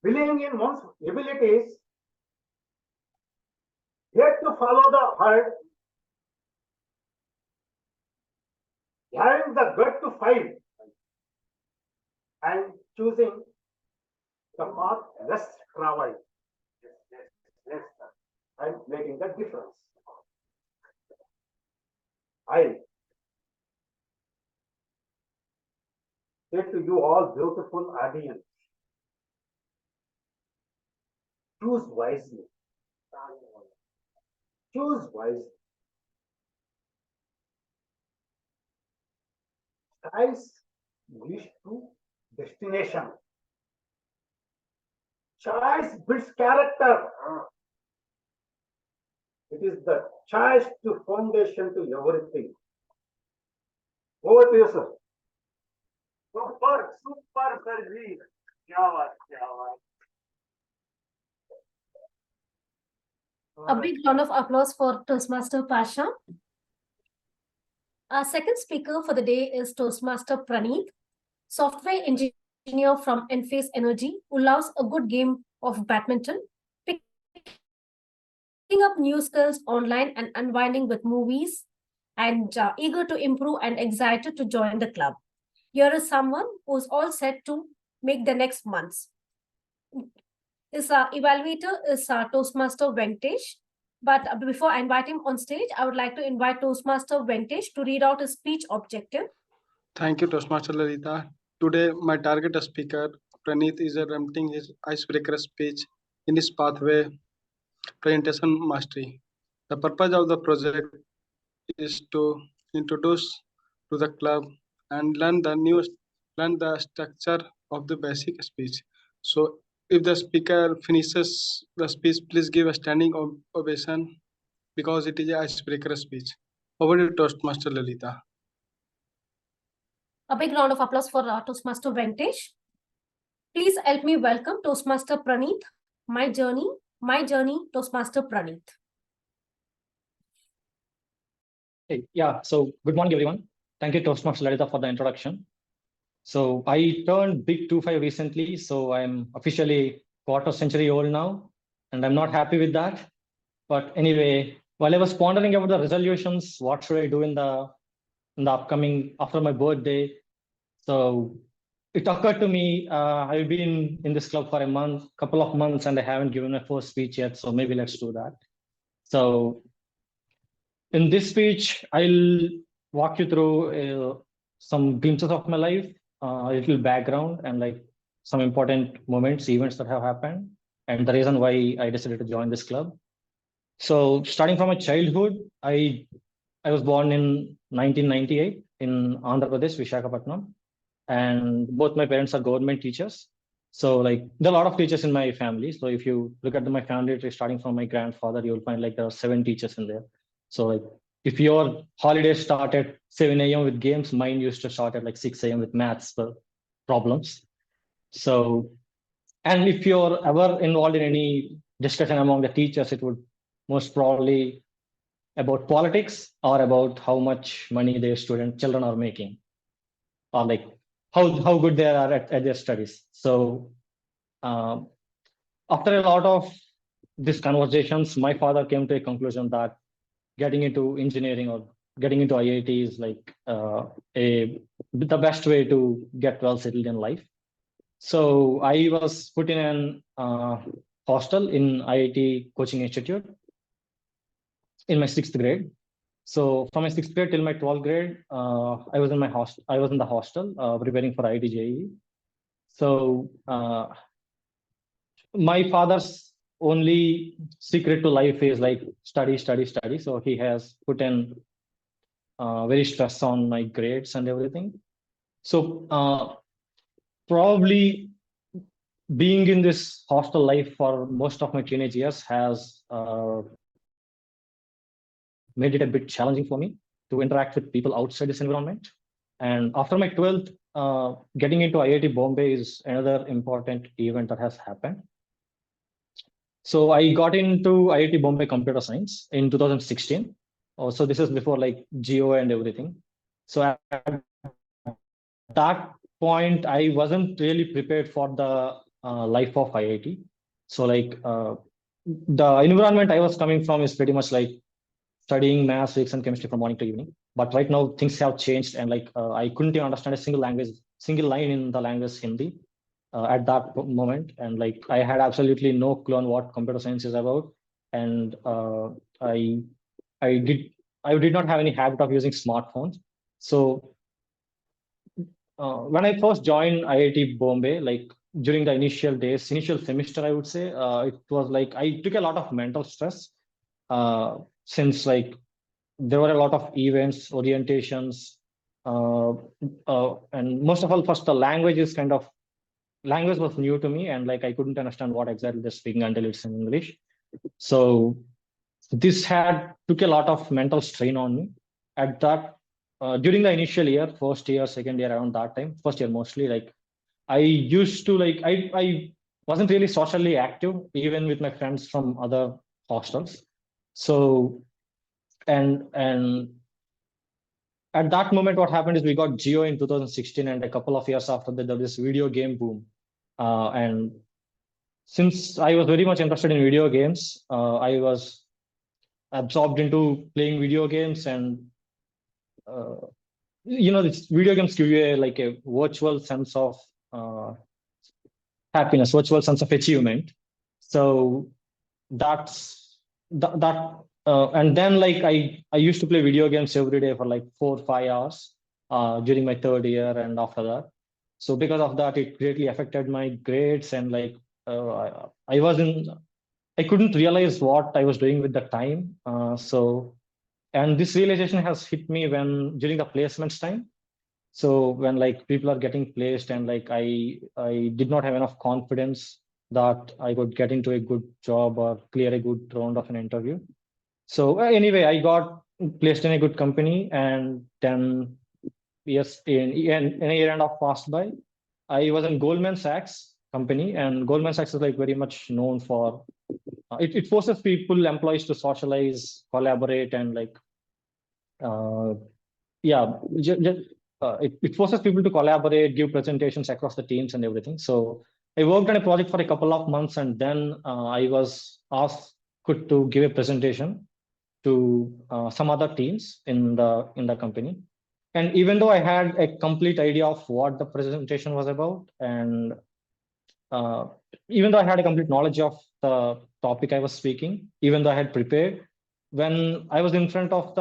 believing in one's abilities, yet to follow the herd, having the gut to fight, and choosing the path less traveled. And making the difference. I say to you all beautiful audience, choose wisely. Choose wisely. Choice leads to destination. Choice builds character. It is the choice to foundation to everything. Over to you, sir. Super, sir. A big round of applause for Toastmaster Pasha. Our second speaker for the day is Toastmaster Praneeth, software engineer from Enphase Energy, who loves a good game of badminton, picking up new skills online and unwinding with movies, and eager to improve and excited to join the club. Here is someone who's all set to make the next months. His evaluator is Toastmaster Venkatesh. But before I invite him on stage, I would like to invite Toastmaster Venkatesh to read out his speech objective. Thank you, Toastmaster Lalita. Today, my target speaker, Praneeth, is attempting his icebreaker speech in his pathway presentation mastery. The purpose of the project is to introduce to the club and learn the structure of the basic speech. So, if the speaker finishes the speech, please give a standing ovation because it is an icebreaker speech. Over to Toastmaster Lalita. A big round of applause for Toastmaster Venkatesh. Please help me welcome Toastmaster Praneeth. My journey, Toastmaster Praneeth. Hey, yeah, so good morning, everyone. Thank you, Toastmaster Lalita, for the introduction. So I turned big 25 recently, so I'm officially quarter century old now, and I'm not happy with that. But anyway, while I was pondering about the resolutions, what should I do in the upcoming after my birthday? So it occurred to me, I've been in this club for a couple of months, and I haven't given my first speech yet. So maybe let's do that. So in this speech, I'll walk you through some glimpses of my life, a little background, and like some important moments, events that have happened, and the reason why I decided to join this club. So starting from my childhood, I was born in 1998 in Andhra Pradesh, Visakhapatnam, and both my parents are government teachers. So like there are a lot of teachers in my family. So if you look at my family tree, starting from my grandfather, you'll find like there are 7 teachers in there. So like if your holidays start at 7 a.m. with games, mine used to start at like 6 a.m. with maths problems. So, and if you're ever involved in any discussion among the teachers, it would most probably about politics or about how much money their children are making, or like how good they are at their studies. So after a lot of these conversations, my father came to a conclusion that getting into engineering or getting into IIT is like the best way to get well settled in life. So I was put in an hostel in IIT Coaching Institute in my 6th grade. So from my 6th grade till my 12th grade, I was in my hostel. I was in the hostel preparing for IIT JEE. So my father's only secret to life is like study, study, study. So he has put in very stress on my grades and everything. So probably being in this hostel life for most of my teenage years has made it a bit challenging for me to interact with people outside this environment. And after my 12th, getting into IIT Bombay is another important event that has happened. So I got into IIT Bombay Computer Science in 2016. So this is before like Geo and everything. So at that point, I wasn't really prepared for the life of IIT. So like the environment I was coming from is pretty much like studying math, physics, and chemistry from morning to evening. But right now things have changed, and like I couldn't even understand a single line in the language Hindi at that moment. And like I had absolutely no clue on what computer science is about. And I did not have any habit of using smartphones. So when I first joined IIT Bombay, like during the initial semester, I would say, it was like I took a lot of mental stress since like there were a lot of events, orientations, and most of all, first the language was new to me, and like I couldn't understand what exactly they're speaking until it's in English. So this took a lot of mental strain on me. At that during the initial year, first year, second year, around that time, first year mostly, like I used to like I wasn't really socially active even with my friends from other hostels. So and at that moment, what happened is we got Geo in 2016, and a couple of years after that, there was this video game boom. And since I was very much interested in video games, I was absorbed into playing video games, and these video games give you like a virtual sense of happiness, virtual sense of achievement. So that's that. And then like I used to play video games every day for like 4 or 5 hours during my 3rd year and after that. So because of that, it greatly affected my grades, and like I couldn't realize what I was doing with the time. And this realization has hit me during the placements time. So when like people are getting placed, and like I did not have enough confidence that I could get into a good job or clear a good round of an interview. So anyway, I got placed in a good company, and then yes, in a year and a half passed by. I was in Goldman Sachs company, and Goldman Sachs is like very much known for it forces employees to socialize, collaborate, and like it forces people to collaborate, give presentations across the teams and everything. So I worked on a project for a couple of months, and then I was asked to give a presentation to some other teams in the company. And even though I had a complete idea of what the presentation was about, and even though I had a complete knowledge of the topic I was speaking, even though I had prepared, when I was in front of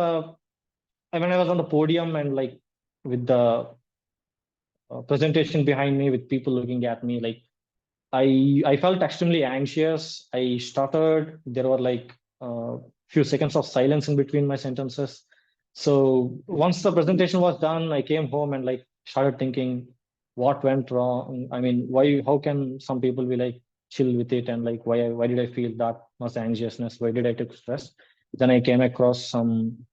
when I was on the podium and like with the presentation behind me with people looking at me, like I felt extremely anxious. I stuttered. There were like a few seconds of silence in between my sentences. So once the presentation was done, I came home and like started thinking what went wrong. I mean, how can some people be like chill with it, and like why did I feel that much anxiousness? Why did I take stress? Then I came across some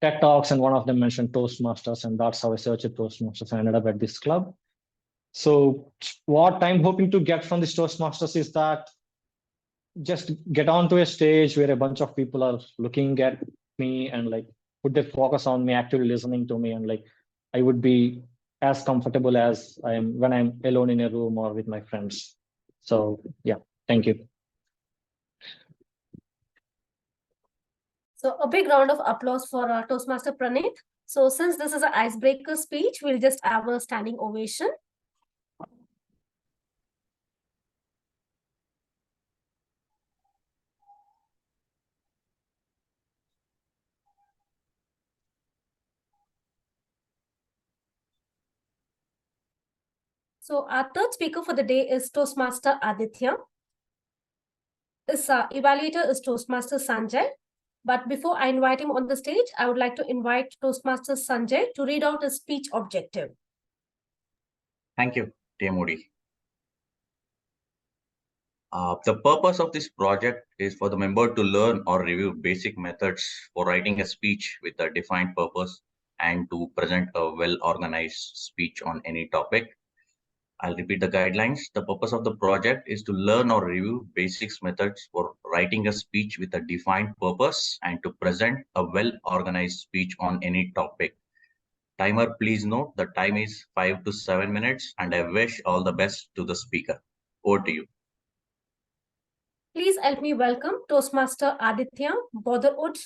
TED Talks, and one of them mentioned Toastmasters, and that's how I searched Toastmasters and ended up at this club. So what I'm hoping to get from this Toastmasters is that just get onto a stage where a bunch of people are looking at me and like put their focus on me, actively listening to me, and like I would be as comfortable as I am when I'm alone in a room or with my friends. So yeah, thank you. So a big round of applause for Toastmaster Praneeth. So since this is an icebreaker speech, we'll just have a standing ovation. So our third speaker for the day is Toastmaster Aditya. His evaluator is Toastmaster Sanjay. But before I invite him on the stage, I would like to invite Toastmaster Sanjay to read out his speech objective. Thank you, dear Modi. The purpose of this project is for the member to learn or review basic methods for writing a speech with a defined purpose and to present a well-organized speech on any topic. I'll repeat the guidelines. The purpose of the project is to learn or review basics methods for writing a speech with a defined purpose and to present a well-organized speech on any topic. Timer, please note the time is 5 to 7 minutes and I wish all the best to the speaker. Over to you. Please help me welcome Toastmaster Aditya, Borderwood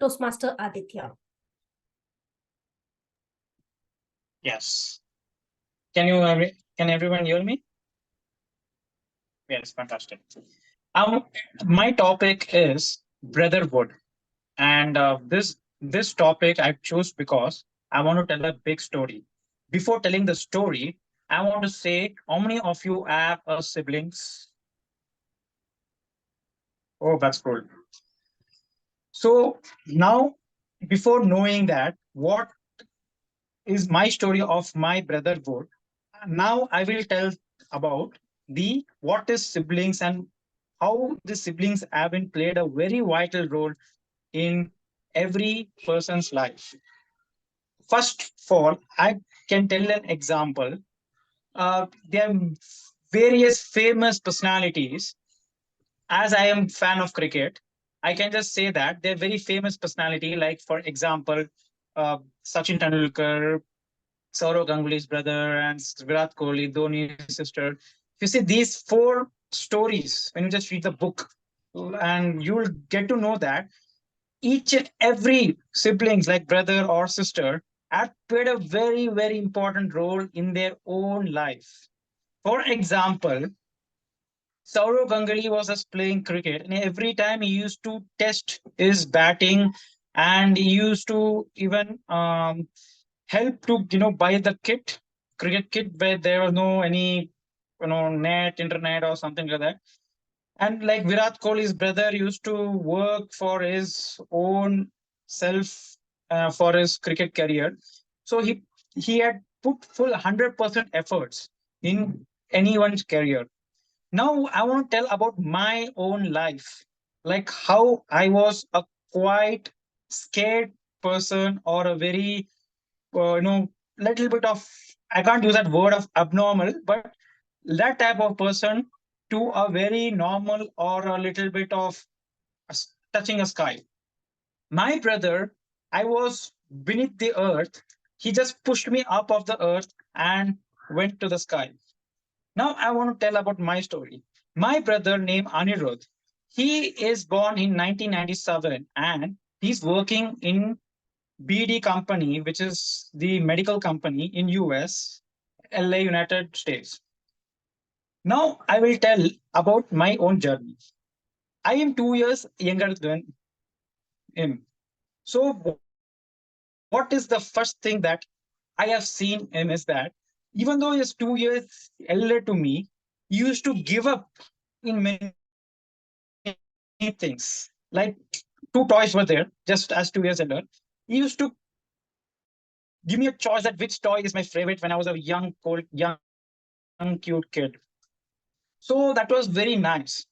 Toastmaster Aditya. Yes. Can everyone hear me? Yes, fantastic. My topic is brotherhood, and this topic I chose because I want to tell a big story. Before telling the story, I want to say, how many of you have siblings? Oh, that's cool. So now, before knowing that, what is my story of my brotherhood? Now I will tell about the what is siblings and how the siblings have been played a very vital role in every person's life. First of all, I can tell an example. There are various famous personalities. As I am fan of cricket, I can just say that they're very famous personality. Like for example, Sachin Tendulkar, Saurav Ganguly's brother, and Virat Kohli, Dhoni's sister. You see these four stories when you just read the book, and you'll get to know that each and every siblings, like brother or sister, have played a very, very important role in their own life. For example, Saurav Ganguly was just playing cricket, and every time he used to test his batting, and he used to even help to buy the cricket kit, where there was no any internet or something like that. And like Virat Kohli's brother used to work for his own self for his cricket career. So he had put full 100% efforts in anyone's career. Now I want to tell about my own life, like how I was a quite scared person or a very little bit of, I can't use that word of abnormal, but that type of person to a very normal or a little bit of touching a sky. My brother, I was beneath the earth. He just pushed me up of the earth and went to the sky. Now I want to tell about my story. My brother named Anirudh, he is born in 1997 and he's working in BD company, which is the medical company in US, LA, United States. Now I will tell about my own journey. I am 2 years younger than him. So what is the first thing that I have seen him is that even though he is 2 years elder to me, he used to give up in many things. Like two toys were there, just as 2 years elder. He used to give me a choice that which toy is my favorite when I was a young, cute kid. So that was very nice.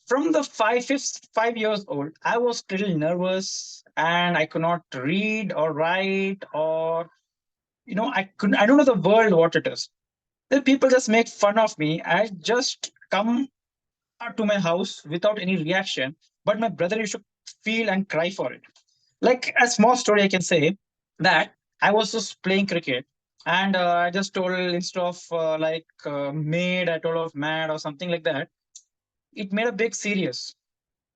From the 5 years old, I was a little nervous and I could not read or write or I don't know the world what it is. Then people just make fun of me. I just come to my house without any reaction, but my brother used to feel and cry for it. Like a small story, I can say that I was just playing cricket and I just told instead of made, I told of mad or something like that. It made a big serious.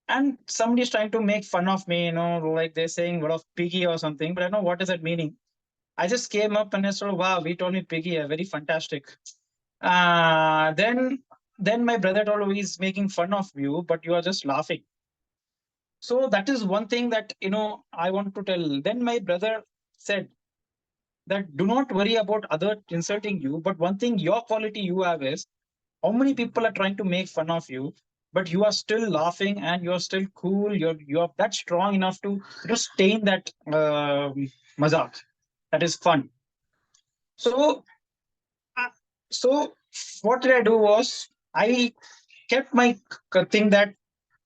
And somebody's trying to make fun of me, like they're saying what of piggy or something, but I don't know what is that meaning. I just came up and I said, wow, we told me piggy, very fantastic. Then my brother told me he's making fun of you, but you are just laughing. So that is one thing that I want to tell. Then my brother said, that do not worry about other insulting you, but one thing your quality you have is how many people are trying to make fun of you, but you are still laughing and you're still cool. You're that strong enough to stay in that mazak. That is fun. So uh, so what did I do was I kept my thing that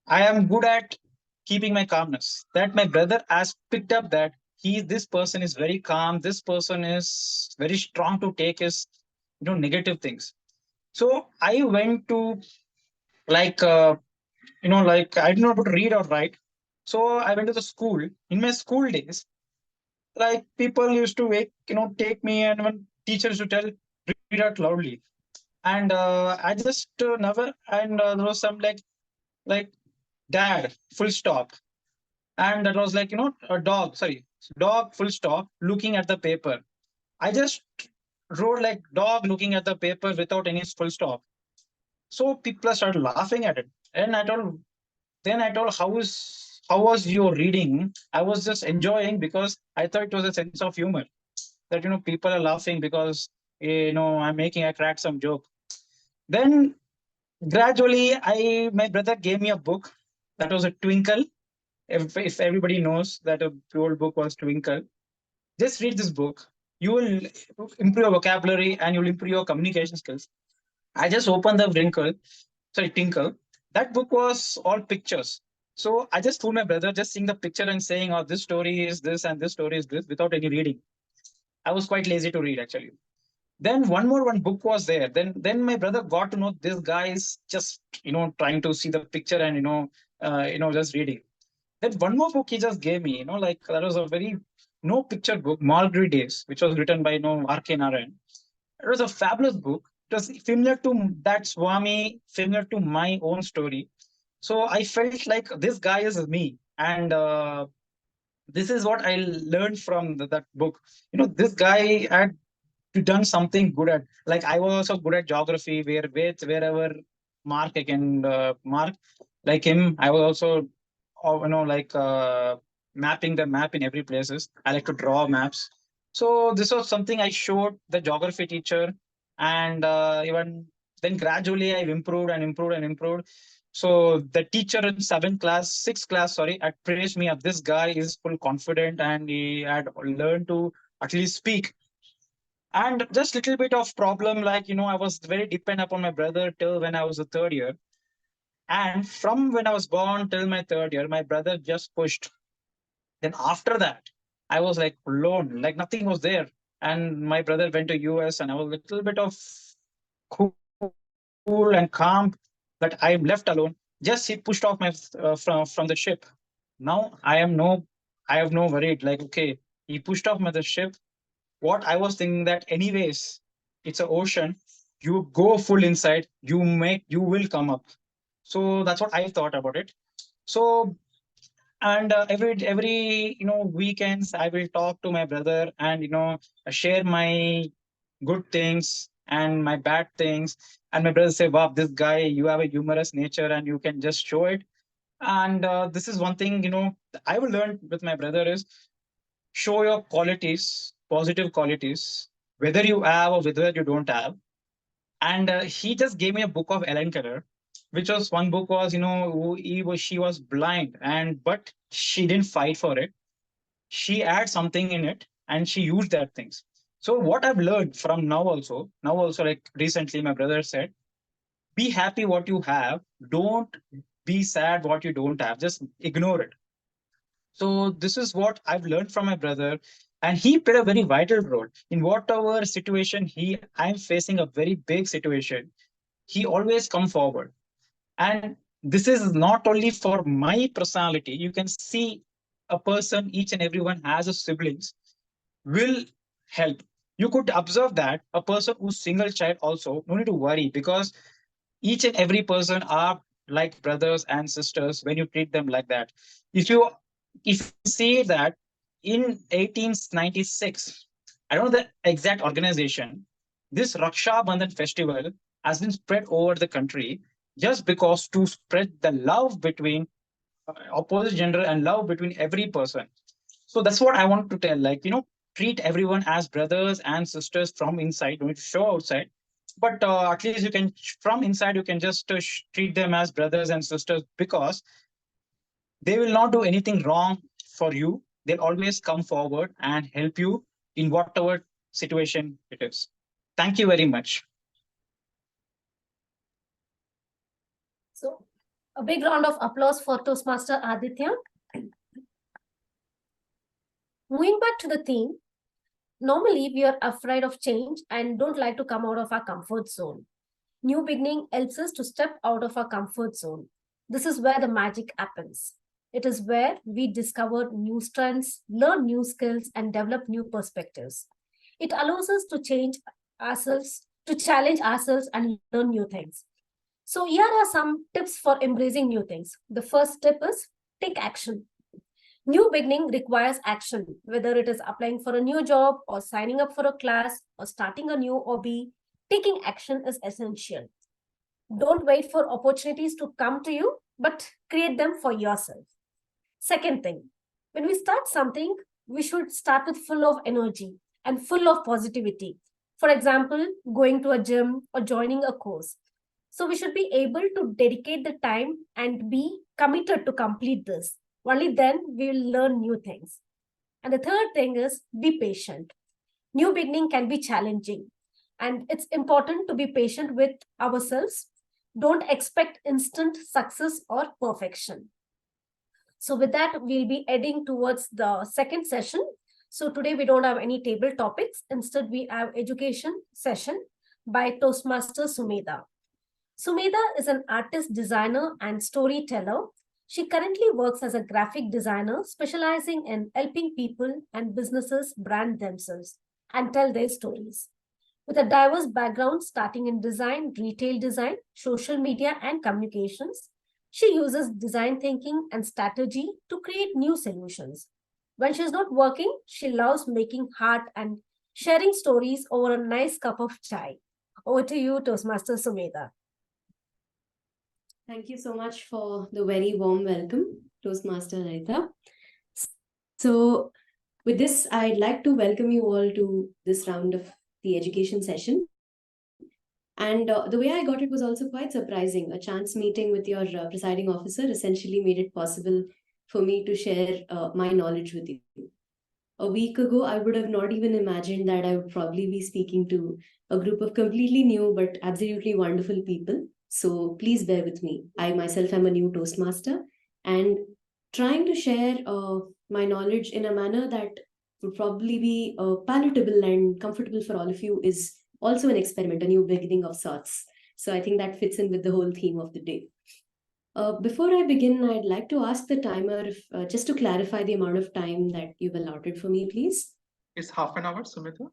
I am good at keeping my calmness. That my brother has picked up that this person is very calm. This person is very strong to take his negative things. So I went to like like I didn't know how to read or write. So I went to the school. In my school days, like people used to take me, and when teachers would tell read out loudly, and I just never, and there was some like dad full stop, and that was like a dog, sorry, dog full stop looking at the paper. I just wrote like dog looking at the paper without any full stop. So people started laughing at it, and I told how was your reading? I was just enjoying because I thought it was a sense of humor that people are laughing because I cracked some joke. Then gradually, my brother gave me a book that was a Twinkle. If everybody knows that a old book was Twinkle, just read this book. You will improve your vocabulary and you'll improve your communication skills. I just opened the Tinkle. That book was all pictures. So I just told my brother, just seeing the picture and saying, oh, this story is this and this story is this without any reading. I was quite lazy to read actually. Then one book was there. Then my brother got to know this guy is just trying to see the picture and just reading. Then one more book he just gave me, like that was a very no picture book, Mulberry Days, which was written by R.K. Narayan. It was a fabulous book. It was familiar to that Swami, familiar to my own story. So I felt like this guy is me, and this is what I learned from that book. This guy had done something good at. Like I was also good at geography, wherever mark I can mark. Like him, I was also, like mapping the map in every places. I like to draw maps. So this was something I showed the geography teacher, and even then gradually I've improved and improved and improved. So the teacher in sixth class, sorry, had praised me. This guy is full confident and he had learned to at least speak. And just little bit of problem, like I was very dependent upon my brother till when I was a third year. And from when I was born till my third year, my brother just pushed. Then after that, I was like alone, like nothing was there. And my brother went to US, and I was a little bit of cool and calm, that I'm left alone. Just he pushed off my from the ship. Now I have no worried. Like okay, he pushed off my the ship. What I was thinking that anyways, it's an ocean. You go full inside, you will come up. So that's what I thought about it. So and every weekends I will talk to my brother and share my good things and my bad things. And my brother say, wow, this guy, you have a humorous nature and you can just show it. And this is one thing I will learn with my brother is show your qualities, positive qualities, whether you have or whether you don't have. And he just gave me a book of Ellen Keller, which was one book was she was blind, and but she didn't fight for it. She had something in it and she used that things. So what I've learned from now also, like recently my brother said, be happy what you have, don't be sad what you don't have, just ignore it. So this is what I've learned from my brother, and he played a very vital role in whatever situation I'm facing a very big situation. He always come forward, and this is not only for my personality. You can see a person, each and everyone has a siblings will help. You could observe that a person who's single child also no need to worry, because each and every person are like brothers and sisters when you treat them like that. If you see that in 1896, I don't know the exact organization, this Raksha Bandhan festival has been spread over the country just because to spread the love between opposite gender and love between every person. So that's what I want to tell. Like treat everyone as brothers and sisters from inside, don't show outside. But at least you can, from inside, you can just treat them as brothers and sisters, because they will not do anything wrong for you. They'll always come forward and help you in whatever situation it is. Thank you very much. So a big round of applause for Toastmaster Aditya. Moving back to the theme, normally we are afraid of change and don't like to come out of our comfort zone. New beginning helps us to step out of our comfort zone. This is where the magic happens. It is where we discover new strengths, learn new skills, and develop new perspectives. It allows us to change ourselves, to challenge ourselves and learn new things. So here are some tips for embracing new things. The first tip is take action. New beginning requires action, whether it is applying for a new job or signing up for a class or starting a new hobby. Taking action is essential. Don't wait for opportunities to come to you, but create them for yourself. Second thing, when we start something, we should start with full of energy and full of positivity. For example, going to a gym or joining a course. So we should be able to dedicate the time and be committed to complete this. Only then we will learn new things. And the third thing is be patient. New beginning can be challenging, and it's important to be patient with ourselves. Don't expect instant success or perfection. So with that, we'll be heading towards the second session. So today we don't have any table topics. Instead, we have education session by Toastmaster Sumedha. Sumedha is an artist, designer, and storyteller. She currently works as a graphic designer, specializing in helping people and businesses brand themselves and tell their stories. With a diverse background starting in design, retail design, social media, and communications, she uses design thinking and strategy to create new solutions. When she's not working, she loves making art and sharing stories over a nice cup of chai. Over to you, Toastmaster Sumedha. Thank you so much for the very warm welcome, Toastmaster Aditya. So with this, I'd like to welcome you all to this round of the education session. And the way I got it was also quite surprising. A chance meeting with your presiding officer essentially made it possible for me to share my knowledge with you. A week ago, I would have not even imagined that I would probably be speaking to a group of completely new but absolutely wonderful people. So please bear with me. I myself am a new Toastmaster, and trying to share my knowledge in a manner that would probably be palatable and comfortable for all of you is also an experiment, a new beginning of sorts. So I think that fits in with the whole theme of the day. Before I begin, I'd like to ask the timer if, just to clarify the amount of time that you've allotted for me, please. It's half an hour, Sumedha.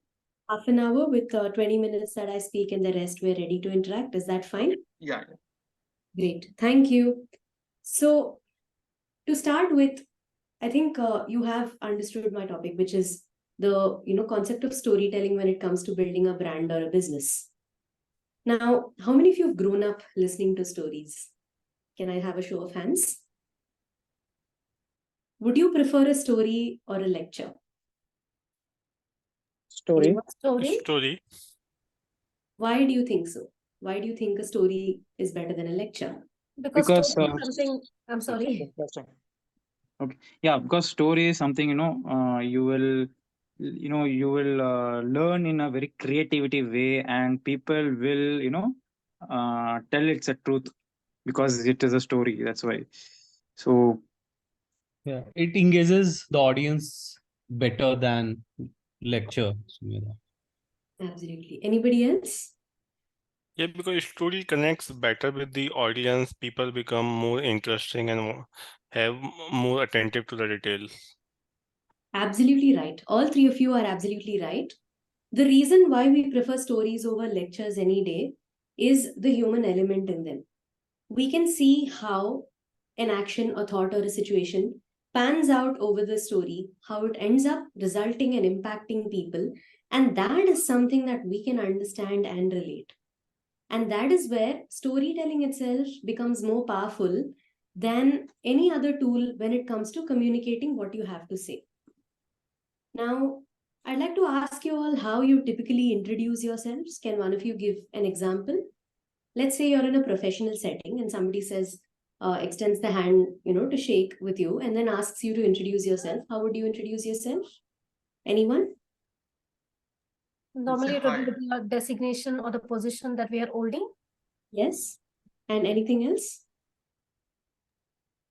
Half an hour with 20 minutes that I speak and the rest we're ready to interact. Is that fine? Yeah. Great. Thank you. So to start with, I think you have understood my topic, which is the concept of storytelling when it comes to building a brand or a business. Now, how many of you have grown up listening to stories? Can I have a show of hands? Would you prefer a story or a lecture? Story. Story. Why do you think so? Why do you think a story is better than a lecture? Because story is something. I'm sorry. Okay. Yeah, because story is something you will learn in a very creativity way, and people will tell it's a truth because it is a story. That's why. So Yeah, it engages the audience better than lecture. Sumedha. Absolutely. Anybody else? Yeah, because story connects better with the audience. People become more interesting and have more attentive to the details. Absolutely right. All three of you are absolutely right. The reason why we prefer stories over lectures any day is the human element in them. We can see how an action, a thought, or a situation pans out over the story, how it ends up resulting and impacting people. And that is something that we can understand and relate. And that is where storytelling itself becomes more powerful than any other tool when it comes to communicating what you have to say. Now, I'd I'd like to ask you all how you typically introduce yourselves. Can one of you give an example? Let's say you're in a professional setting and somebody says, extends the hand, to shake with you and then asks you to introduce yourself. How would you introduce yourself? Anyone? Normally, it would hi. be the designation or the position that we are holding. Yes. And anything else?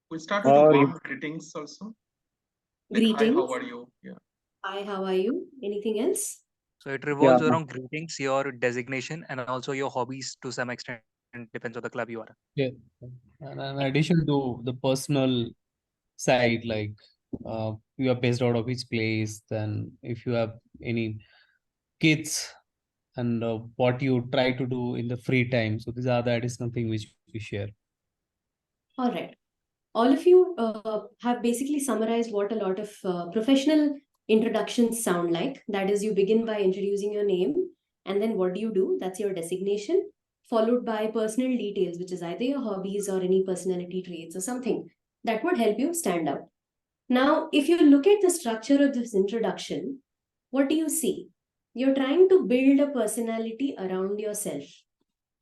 We'll start with the Or warm greetings also. Like, hi, Greetings. how are you? Yeah. Hi, how are you? Anything else? So it revolves yeah, around greetings, your designation, and also your hobbies to some extent. Depends on the club you are. Yeah. And in addition to the personal side, like you are based out of which place, then if you have any kids and what you try to do in the free time. So these are the additional thing which we share. All right. All of you have basically summarized what a lot of professional introductions sound like. That is, you begin by introducing your name, and then what do you do? That's your designation, followed by personal details, which is either your hobbies or any personality traits or something that would help you stand out. Now, if you look at the structure of this introduction, what do you see? You're trying to build a personality around yourself,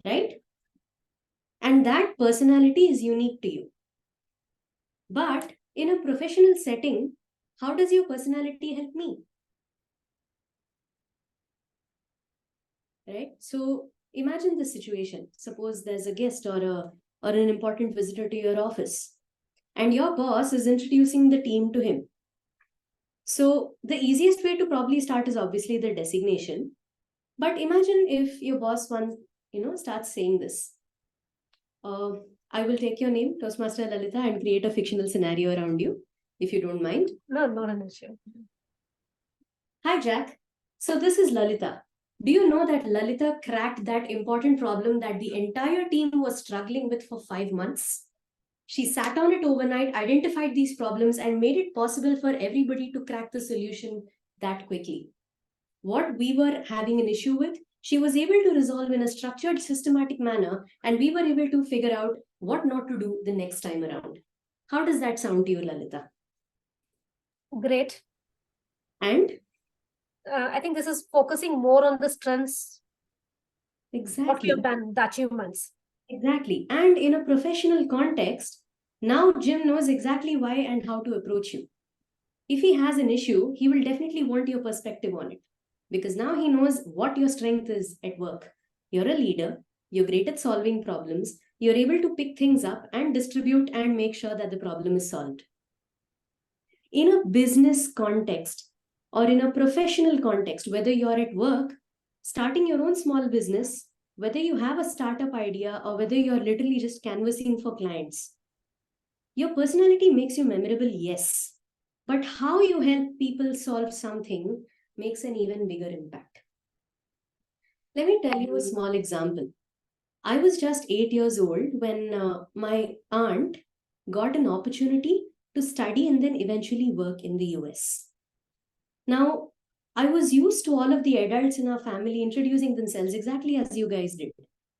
right? And that personality is unique to you. But in a professional setting, how does your personality help me? Right? So imagine this situation. Suppose there's a guest or an important visitor to your office, and your boss is introducing the team to him. So the easiest way to probably start is obviously the designation. But imagine if your boss starts saying this. I will take your name, Toastmaster Lalita, and create a fictional scenario around you, if you don't mind. No, not an issue. Hi, Jack. So this is Lalita. Do you know that Lalita cracked that important problem that the entire team was struggling with for 5 months? She sat on it overnight, identified these problems, and made it possible for everybody to crack the solution that quickly. What we were having an issue with, she was able to resolve in a structured, systematic manner, and we were able to figure out what not to do the next time around. How does that sound to you, Lalita? Great. And? I think this is focusing more on the strengths. Exactly. What we have done, the achievements. Exactly. And in a professional context, now Jim knows exactly why and how to approach you. If he has an issue, he will definitely want your perspective on it, because now he knows what your strength is at work. You're a leader, you're great at solving problems, you're able to pick things up and distribute and make sure that the problem is solved. In a business context or in a professional context, whether you're at work, starting your own small business, whether you have a startup idea or whether you're literally just canvassing for clients, your personality makes you memorable, yes. But how you help people solve something makes an even bigger impact. Let me tell you a small example. I was just 8 years old when my aunt got an opportunity to study and then eventually work in the US. Now, I was used to all of the adults in our family introducing themselves exactly as you guys did,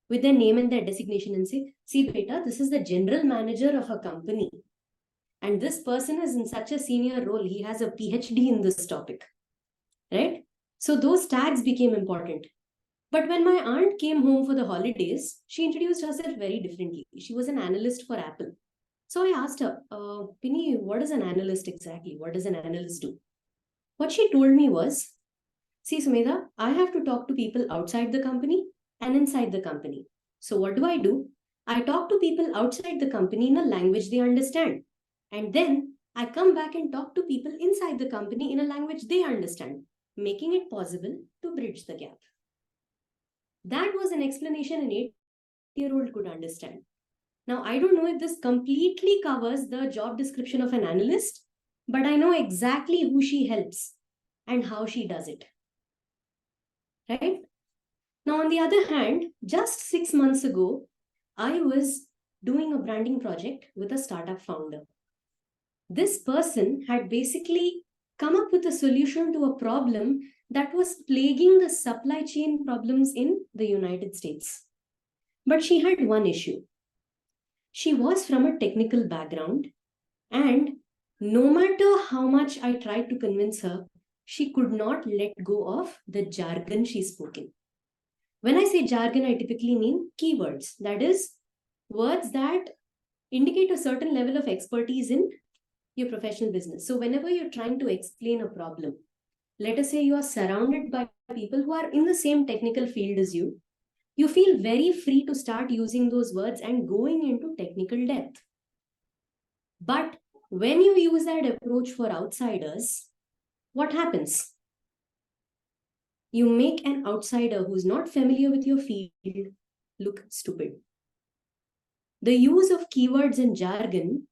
with their name and their designation, and say, see, beta, this is the general manager of a company. And this person is in such a senior role. He has a PhD in this topic, right? So those tags became important. But when my aunt came home for the holidays, she introduced herself very differently. She was an analyst for Apple. So I asked her, Pinny, what is an analyst exactly? What does an analyst do? What she told me was, see, Sumedha, I have to talk to people outside the company and inside the company. So what do? I talk to people outside the company in a language they understand. And then I come back and talk to people inside the company in a language they understand, making it possible to bridge the gap. That was an explanation an 8-year-old could understand. Now, I don't know if this completely covers the job description of an analyst, but I know exactly who she helps and how she does it. Right? Now, on the other hand, just 6 months ago, I was doing a branding project with a startup founder. This person had basically come up with a solution to a problem that was plaguing the supply chain problems in the United States. But she had one issue. She was from a technical background, and no matter how much I tried to convince her she could not let go of the jargon she spoke in. When I say jargon, I typically mean keywords, that is, words that indicate a certain level of expertise in your professional business. So whenever you're trying to explain a problem, let us say you are surrounded by people who are in the same technical field as you, you feel very free to start using those words and going into technical depth. But when you use that approach for outsiders, what happens? You make an outsider who's not familiar with your field look stupid. The use of keywords and jargon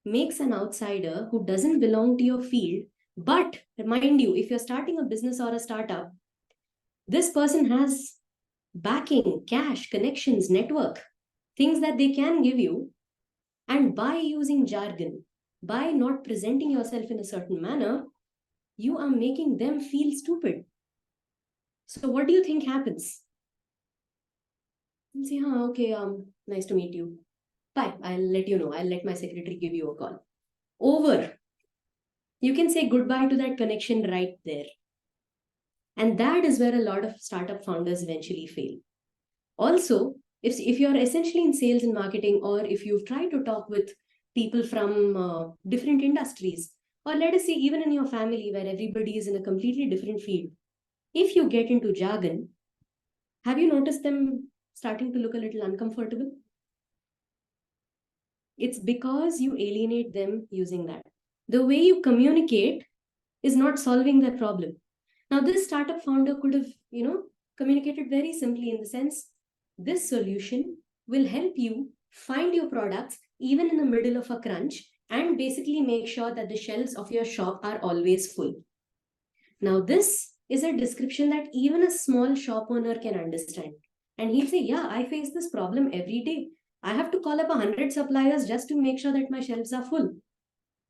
makes an outsider who doesn't belong to your field. But remind you, if you're starting a business or a startup, this person has backing, cash, connections, network, things that they can give you. And by using jargon, by not presenting yourself in a certain manner, you are making them feel stupid. So what do you think happens? You say, okay, nice to meet you. Bye, I'll let you know. I'll let my secretary give you a call. Over. You can say goodbye to that connection right there. And that is where a lot of startup founders eventually fail. Also, if you're essentially in sales and marketing, or if you've tried to talk with people from different industries, or let us say even in your family where everybody is in a completely different field, if you get into jargon, have you noticed them starting to look a little uncomfortable? It's because you alienate them using that. The way you communicate is not solving their problem. Now, this startup founder could have, communicated very simply in the sense, this solution will help you find your products even in the middle of a crunch and basically make sure that the shelves of your shop are always full. Now, this is a description that even a small shop owner can understand. And he'll say, yeah, I face this problem every day. I have to call up 100 suppliers just to make sure that my shelves are full.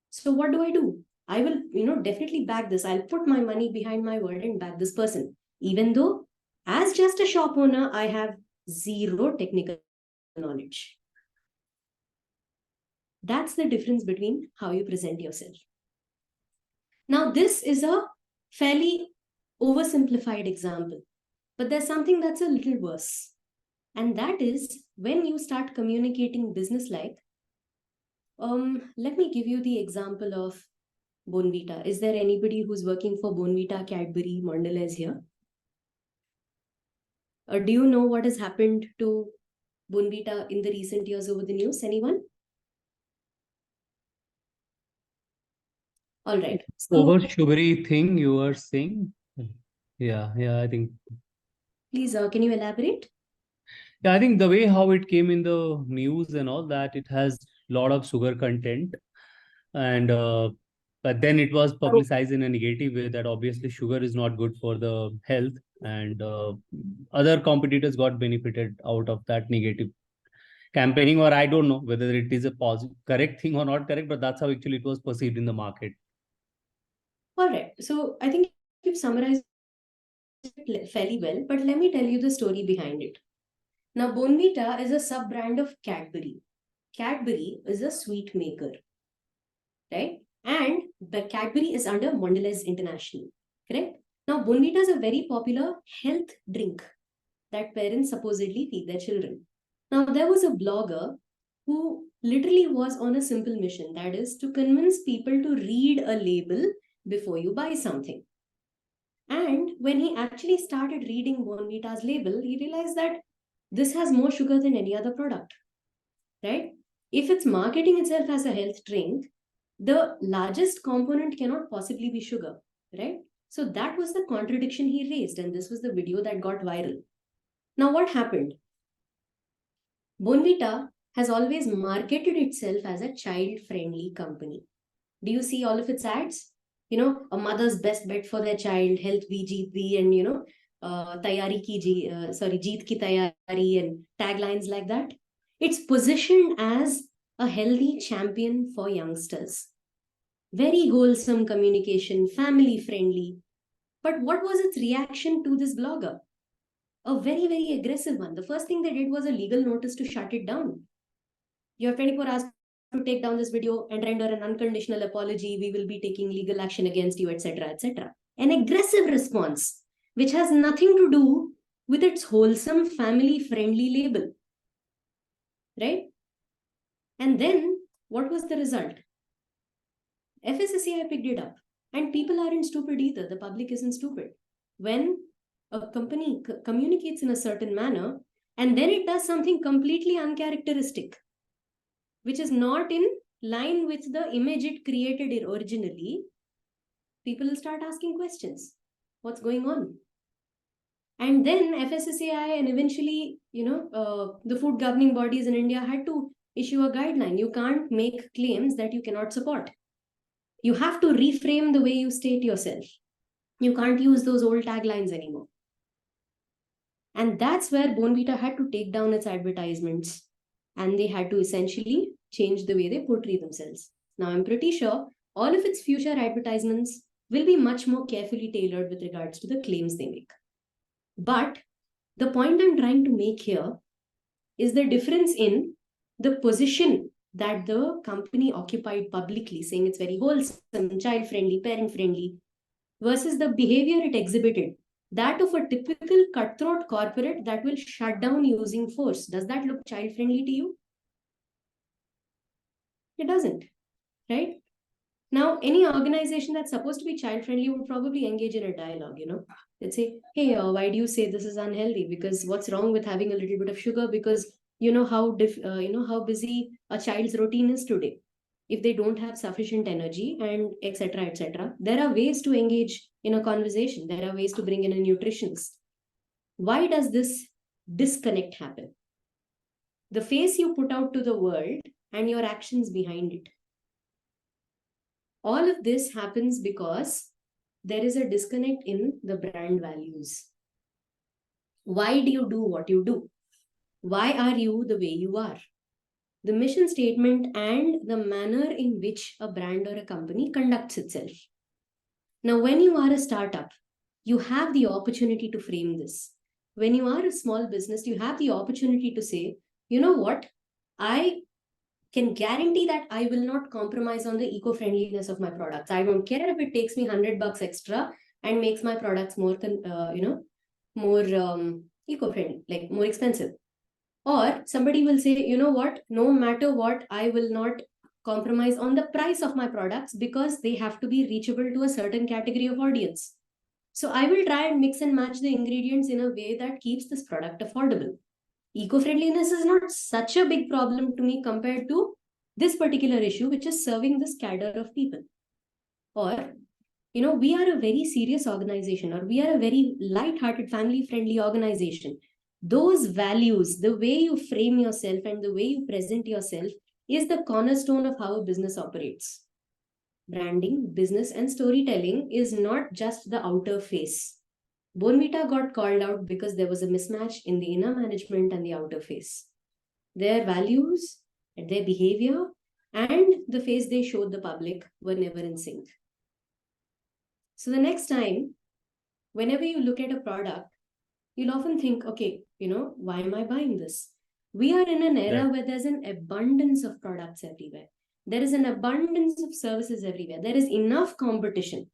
So what do? I will, definitely back this. I'll put my money behind my word and back this person. Even though, as just a shop owner, I have zero technical knowledge. That's the difference between how you present yourself. Now, this is a fairly oversimplified example, but there's something that's a little worse. And that is when you start communicating business-like. Let me give you the example of Bonvita. Is there anybody who's working for Bonvita, Cadbury, Mondelez here? Do you know what has happened to Bonvita in the recent years over the news? Anyone? All right. So, Over sugary thing you were saying? Yeah, I think. Please, can you elaborate? Yeah, I think the way how it came in the news and all that, it has a lot of sugar content. And but then it was publicized in a negative way that obviously sugar is not good for the health, and other competitors got benefited out of that negative campaigning, or I don't know whether it is a positive, correct thing or not correct, but that's how actually it was perceived in the market. All right. So I think you've summarized it fairly well, but let me tell you the story behind it. Now, Bonvita is a sub-brand of Cadbury. Cadbury is a sweet maker, right? And the Cadbury is under Mondelez International, correct? Now, Bonvita is a very popular health drink that parents supposedly feed their children. Now, there was a blogger who literally was on a simple mission, that is to convince people to read a label before you buy something. And when he actually started reading Bonvita's label, he realized that this has more sugar than any other product, right? If it's marketing itself as a health drink, the largest component cannot possibly be sugar, right? So that was the contradiction he raised, and this was the video that got viral. Now, what happened? Bonvita has always marketed itself as a child-friendly company. Do you see all of its ads? A mother's best bet for their child, health bhi jeet bhi, and jeet ki tayari, and taglines like that. It's positioned as a healthy champion for youngsters. Very wholesome communication, family friendly. But what was its reaction to this blogger? A very, very aggressive one. The first thing they did was a legal notice to shut it down. You have 24 hours to take down this video and render an unconditional apology. We will be taking legal action against you, etc., etc. an aggressive response, which has nothing to do with its wholesome, family-friendly label, right? And then what was the result? FSSAI picked it up, and people aren't stupid either. The public isn't stupid. When a company communicates in a certain manner, and then it does something completely uncharacteristic, which is not in line with the image it created originally, people will start asking questions. What's going on? And then FSSAI and eventually, the food governing bodies in India had to issue a guideline. You can't make claims that you cannot support. You have to reframe the way you state yourself. You can't use those old taglines anymore. And that's where Bonvita had to take down its advertisements, and they had to essentially change the way they portray themselves. Now, I'm pretty sure all of its future advertisements will be much more carefully tailored with regards to the claims they make. But the point I'm trying to make here is the difference in the position that the company occupied publicly, saying it's very wholesome, child-friendly, parent-friendly, versus the behavior it exhibited, that of a typical cutthroat corporate that will shut down using force. Does that look child-friendly to you? It doesn't, right? Now, any organization that's supposed to be child-friendly would probably engage in a dialogue, They'd say, hey, why do you say this is unhealthy? Because what's wrong with having a little bit of sugar? Because you know how busy a child's routine is today. If they don't have sufficient energy and etc., there are ways to engage in a conversation. There are ways to bring in a nutritionist. Why does this disconnect happen? The face you put out to the world and your actions behind it. All of this happens because there is a disconnect in the brand values. Why do you do what you do? Why are you the way you are? The mission statement and the manner in which a brand or a company conducts itself. Now, when you are a startup, you have the opportunity to frame this. When you are a small business, you have the opportunity to say, you know what, I can guarantee that I will not compromise on the eco-friendliness of my products. I don't care if it takes me $100 extra and makes my products more, eco-friendly, like more expensive. Or somebody will say, you know what, no matter what, I will not compromise on the price of my products because they have to be reachable to a certain category of audience. So I will try and mix and match the ingredients in a way that keeps this product affordable. Eco-friendliness is not such a big problem to me compared to this particular issue, which is serving this cadre of people. Or, we are a very serious organization, or we are a very light-hearted, family-friendly organization. Those values, the way you frame yourself and the way you present yourself is the cornerstone of how a business operates. Branding, business, and storytelling is not just the outer face. Bonvita got called out because there was a mismatch in the inner management and the outer face. Their values, their behavior, and the face they showed the public were never in sync. So the next time, whenever you look at a product, you'll often think, okay, why am I buying this? We are in an era where there's an abundance of products everywhere. There is an abundance of services everywhere. There is enough competition.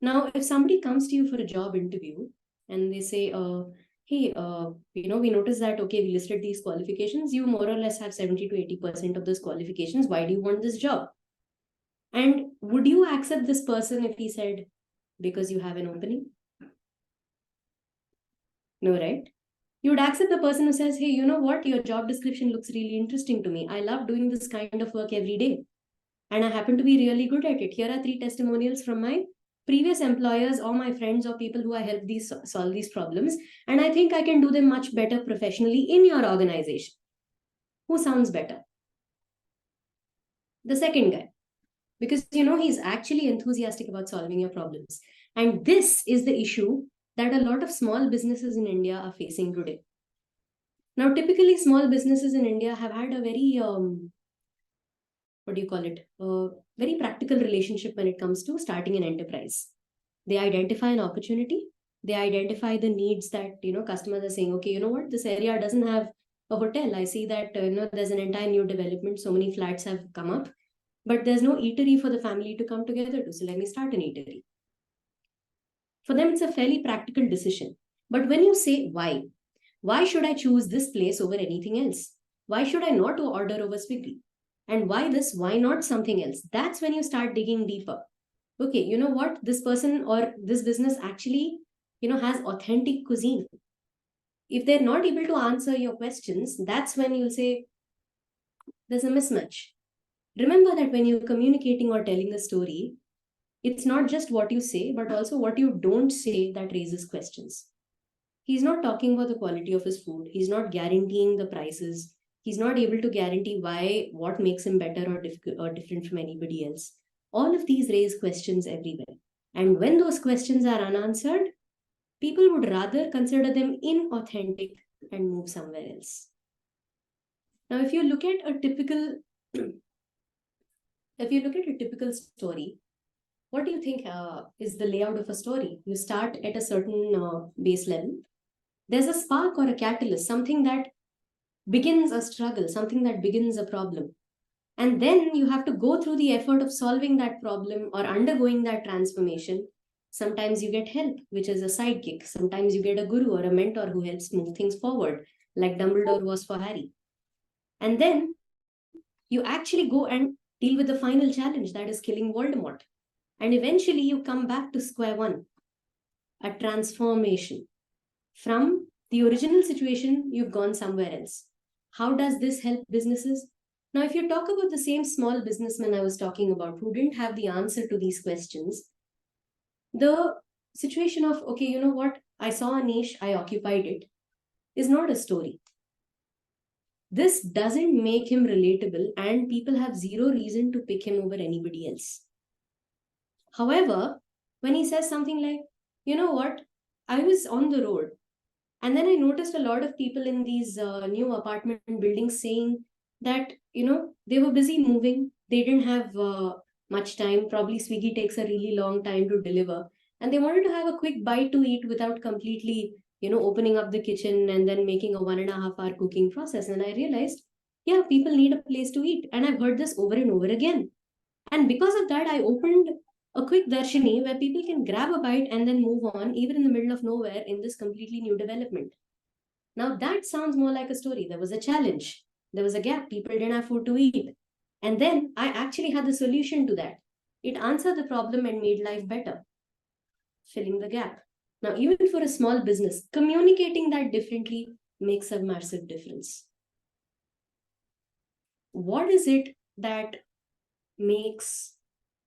Now, if somebody comes to you for a job interview and they say, hey, we noticed that, okay, we listed these qualifications. You more or less have 70 to 80% of those qualifications. Why do you want this job? And would you accept this person if he said, because you have an opening? No, right? You would accept the person who says, hey, you know what? Your job description looks really interesting to me. I love doing this kind of work every day. And I happen to be really good at it. Here are 3 testimonials from my previous employers or my friends or people who I helped solve these problems. And I think I can do them much better professionally in your organization. Who sounds better? The second guy. Because, he's actually enthusiastic about solving your problems. And this is the issue that a lot of small businesses in India are facing today. Now, typically, small businesses in India have had a very, very practical relationship when it comes to starting an enterprise. They identify an opportunity. They identify the needs that, customers are saying, okay, you know what, this area doesn't have a hotel. I see that, there's an entire new development. So many flats have come up, but there's no eatery for the family to come together to. So let me start an eatery. For them, it's a fairly practical decision. But when you say why should I choose this place over anything else? Why should I not order over Swiggy? And why this? Why not something else? That's when you start digging deeper. Okay, you know what? This person or this business actually, has authentic cuisine. If they're not able to answer your questions, that's when you'll say there's a mismatch. Remember that when you're communicating or telling a story, it's not just what you say, but also what you don't say that raises questions. He's not talking about the quality of his food. He's not guaranteeing the prices. He's not able to guarantee what makes him better or different from anybody else. All of these raise questions everywhere. And when those questions are unanswered, people would rather consider them inauthentic and move somewhere else. Now, if you look at a typical story, what do you think is the layout of a story? You start at a certain base level. There's a spark or a catalyst, something that begins a struggle, something that begins a problem. And then you have to go through the effort of solving that problem or undergoing that transformation. Sometimes you get help, which is a sidekick. Sometimes you get a guru or a mentor who helps move things forward, like Dumbledore was for Harry. And then you actually go and deal with the final challenge, that is killing Voldemort. And eventually you come back to square one, a transformation. From the original situation, you've gone somewhere else. How does this help businesses? Now, if you talk about the same small businessman I was talking about who didn't have the answer to these questions, the situation of, okay, you know what, I saw a niche, I occupied it, is not a story. This doesn't make him relatable, and people have zero reason to pick him over anybody else. However, when he says something like, you know what, I was on the road, and then I noticed a lot of people in these new apartment buildings saying that, they were busy moving. They didn't have much time. Probably Swiggy takes a really long time to deliver. And they wanted to have a quick bite to eat without completely, opening up the kitchen and then making a 1.5 hour cooking process. And I realized, yeah, people need a place to eat. And I've heard this over and over again. And because of that, I opened a quick darshini where people can grab a bite and then move on, even in the middle of nowhere in this completely new development. Now that sounds more like a story. There was a challenge. There was a gap. People didn't have food to eat. And then I actually had the solution to that. It answered the problem and made life better, filling the gap. Now, even for a small business, communicating that differently makes a massive difference. What is it that makes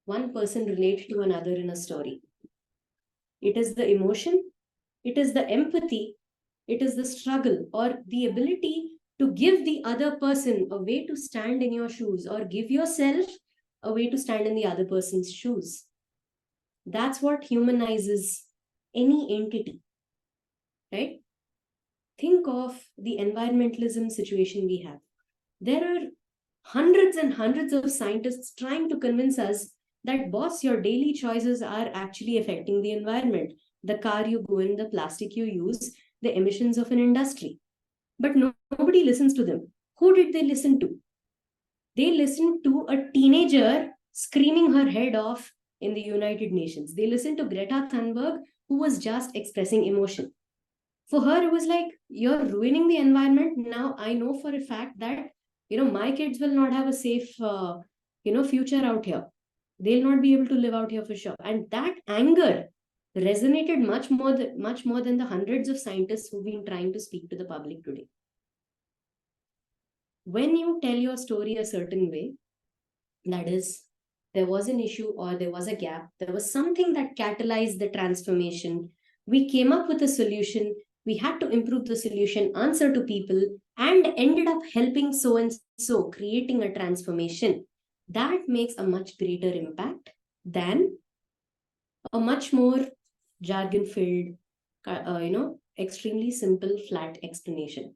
one person relate to another in a story? It is the emotion, it is the empathy, it is the struggle, or the ability to give the other person a way to stand in your shoes, or give yourself a way to stand in the other person's shoes. That's what humanizes any entity, right? Think of the environmentalism situation we have. There are hundreds and hundreds of scientists trying to convince us that, boss, your daily choices are actually affecting the environment. The car you go in, the plastic you use, the emissions of an industry. But nobody listens to them. Who did they listen to? They listened to a teenager screaming her head off in the United Nations. They listened to Greta Thunberg, who was just expressing emotion. For her, it was like, you're ruining the environment. Now I know for a fact that, my kids will not have a safe, future out here. They'll not be able to live out here for sure. And that anger resonated much more than the hundreds of scientists who've been trying to speak to the public today. When you tell your story a certain way, that is, there was an issue or there was a gap, there was something that catalyzed the transformation, we came up with a solution, we had to improve the solution, answer to people, and ended up helping so and so, creating a transformation, that makes a much greater impact than a much more jargon-filled, extremely simple, flat explanation.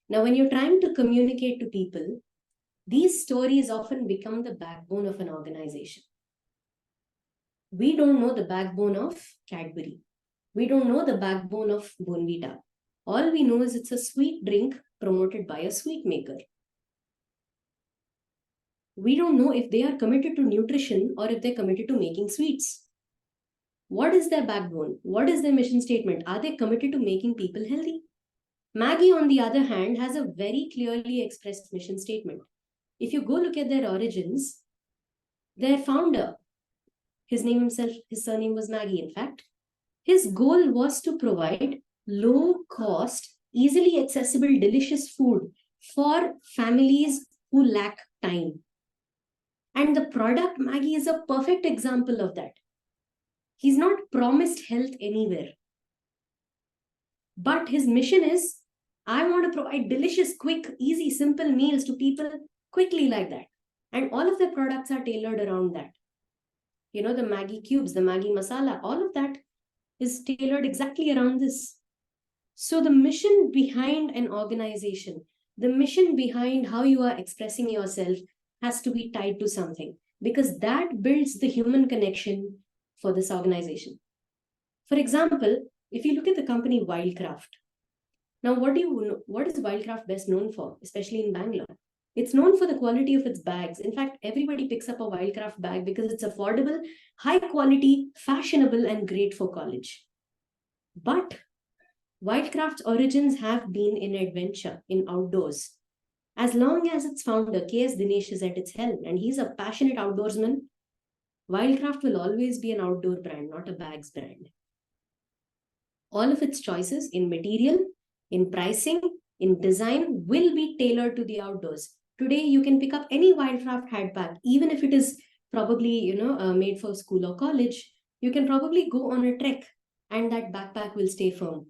Now, when you're trying to communicate to people, these stories often become the backbone of an organization. We don't know the backbone of Cadbury. We don't know the backbone of Bournvita. All we know is it's a sweet drink promoted by a sweet maker. We don't know if they are committed to nutrition or if they're committed to making sweets. What is their backbone? What is their mission statement? Are they committed to making people healthy? Maggi, on the other hand, has a very clearly expressed mission statement. If you go look at their origins, their founder, his surname was Maggi, in fact, his goal was to provide low-cost, easily accessible, delicious food for families who lack time. And the product Maggi is a perfect example of that. He's not promised health anywhere. But his mission is, I want to provide delicious, quick, easy, simple meals to people quickly like that. And all of their products are tailored around that. You know, the Maggi cubes, the Maggi masala, all of that is tailored exactly around this. So the mission behind an organization, the mission behind how you are expressing yourself has to be tied to something, because that builds the human connection for this organization. For example, if you look at the company Wildcraft, now what is Wildcraft best known for, especially in Bangalore? It's known for the quality of its bags. In fact, everybody picks up a Wildcraft bag because it's affordable, high quality, fashionable, and great for college. But Wildcraft's origins have been in adventure, in outdoors. As long as its founder, K.S. Dinesh, is at its helm, and he's a passionate outdoorsman, Wildcraft will always be an outdoor brand, not a bags brand. All of its choices in material, in pricing, in design will be tailored to the outdoors. Today, you can pick up any Wildcraft handbag, even if it is probably made for school or college. You can probably go on a trek and that backpack will stay firm.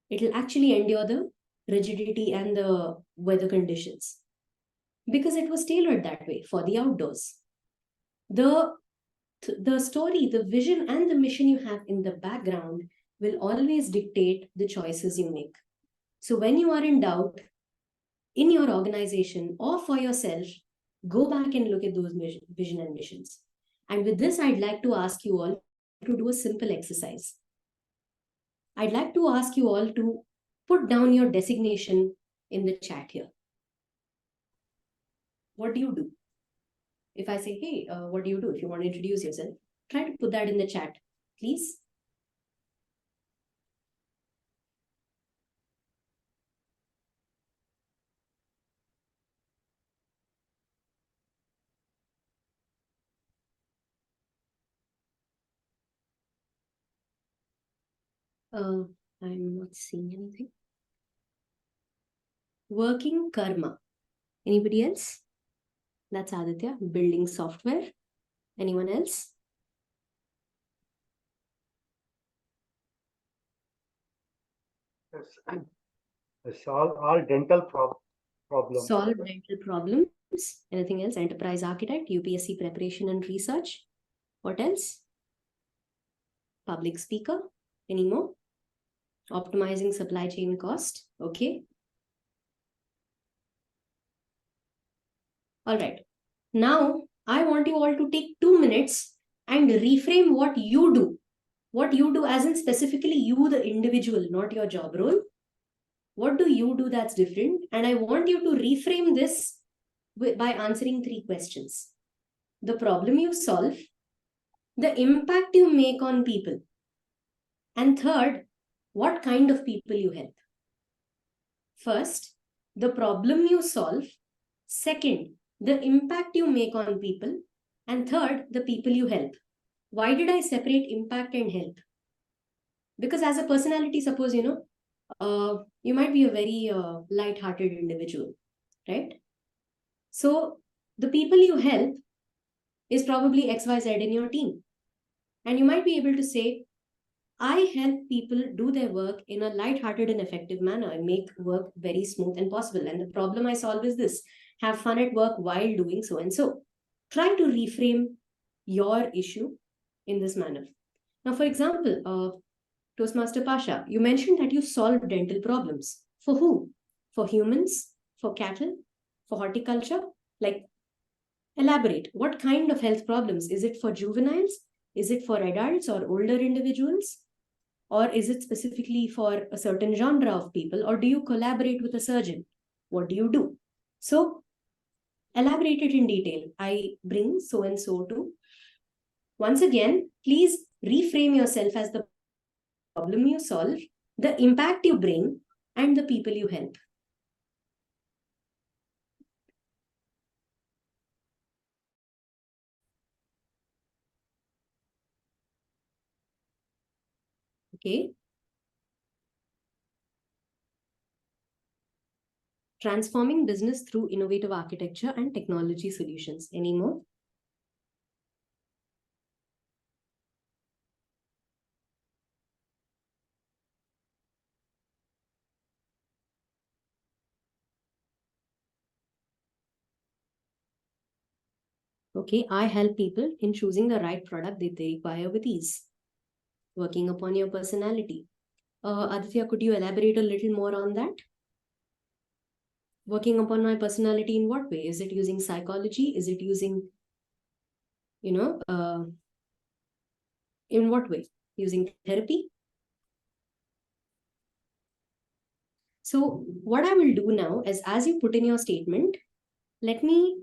It will actually endure the rigidity and the weather conditions because it was tailored that way for the outdoors. The story, the vision, and the mission you have in the background will always dictate the choices you make. So when you are in doubt in your organization or for yourself, go back and look at those vision and missions. And with this, I'd like to ask you all to do a simple exercise. I'd like to ask you all to put down your designation in the chat here. What do you do? If I say, hey, what do you do? If you want to introduce yourself, try to put that in the chat, please. I'm not seeing anything. Working karma. Anybody else? That's Aditya. Building software. Anyone else? Solve all dental problems. Solve dental problems. Anything else? Enterprise architect, UPSC preparation and research. What else? Public speaker. Any more? Optimizing supply chain cost. Okay. All right. Now, I want you all to take 2 minutes and reframe what you do. What you do as in specifically you, the individual, not your job role. What do you do that's different? And I want you to reframe this by answering 3 questions. The problem you solve, the impact you make on people, and third, what kind of people you help. First, the problem you solve. Second, the impact you make on people. And third, the people you help. Why did I separate impact and help? Because as a personality, suppose, you might be a very light-hearted individual, right? So the people you help is probably XYZ in your team. And you might be able to say, I help people do their work in a light-hearted and effective manner and make work very smooth and possible. And the problem I solve is this: have fun at work while doing so and so. Try to reframe your issue in this manner. Now, for example, Toastmaster Pasha, you mentioned that you solve dental problems. For who? For humans? For cattle? For horticulture? Like, elaborate. What kind of health problems? Is it for juveniles? Is it for adults or older individuals? Or is it specifically for a certain genre of people? Or do you collaborate with a surgeon? What do you do? So, elaborate it in detail. I bring so-and-so to. Once again, please reframe yourself as the problem you solve, the impact you bring, and the people you help. Okay. Transforming business through innovative architecture and technology solutions. Any more? Okay, I help people in choosing the right product that they require with ease. Working upon your personality. Aditya, could you elaborate a little more on that? Working upon my personality in what way? Is it using psychology? Is it using, in what way? Using therapy? So what I will do now is, as you put in your statement, let me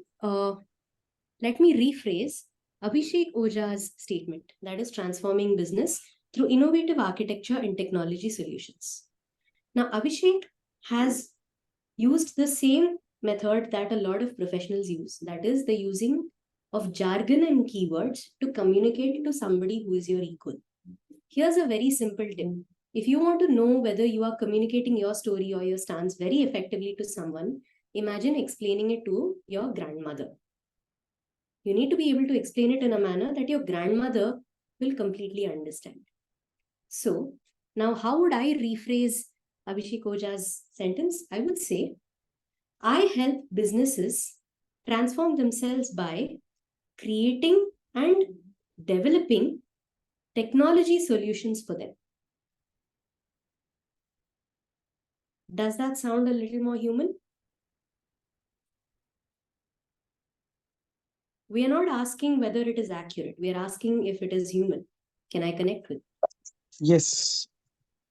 rephrase Abhishek Oja's statement, that is transforming business through innovative architecture and technology solutions. Now, Abhishek has used the same method that a lot of professionals use, that is the using of jargon and keywords to communicate to somebody who is your equal. Here's a very simple tip. If you want to know whether you are communicating your story or your stance very effectively to someone, imagine explaining it to your grandmother. You need to be able to explain it in a manner that your grandmother will completely understand. So now how would I rephrase Abhishek Oja's sentence? I would say, I help businesses transform themselves by creating and developing technology solutions for them. Does that sound a little more human? We are not asking whether it is accurate. We are asking if it is human. Can I connect with? Yes.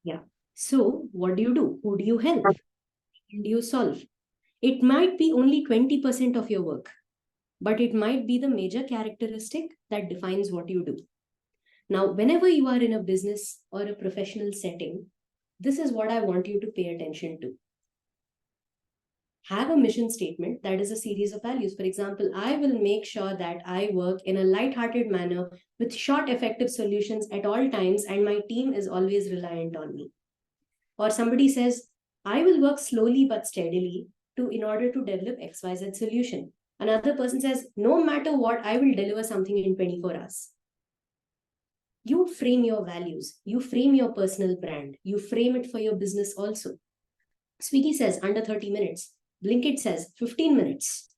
Yeah. So what do you do? Who do you help? How do you solve? It might be only 20% of your work, but it might be the major characteristic that defines what you do. Now, whenever you are in a business or a professional setting, this is what I want you to pay attention to. Have a mission statement that is a series of values. For example, I will make sure that I work in a light-hearted manner with short, effective solutions at all times, and my team is always reliant on me. Or somebody says, I will work slowly but steadily in order to develop XYZ solution. Another person says, no matter what, I will deliver something in 24 hours. You frame your values, you frame your personal brand, you frame it for your business also. Swiggy says under 30 minutes. Blinkit says 15 minutes.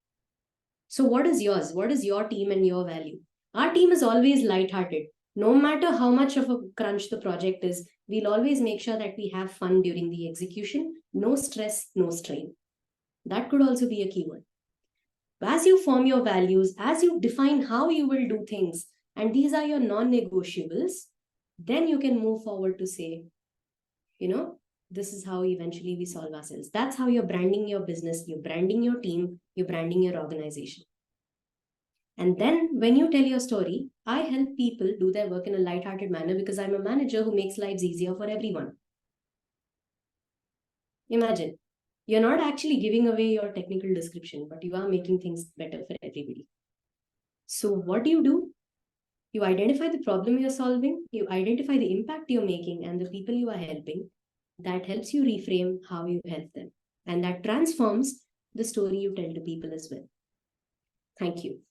So what is yours? What is your team and your value? Our team is always lighthearted. No matter how much of a crunch the project is, we'll always make sure that we have fun during the execution. No stress, no strain. That could also be a keyword. As you form your values, as you define how you will do things, and these are your non-negotiables, then you can move forward to say, this is how eventually we solve ourselves. That's how you're branding your business, you're branding your team, you're branding your organization. And then when you tell your story, I help people do their work in a lighthearted manner because I'm a manager who makes lives easier for everyone. Imagine, you're not actually giving away your technical description, but you are making things better for everybody. So what do? You identify the problem you're solving, you identify the impact you're making and the people you are helping. That helps you reframe how you help them. And that transforms the story you tell to people as well. Thank you.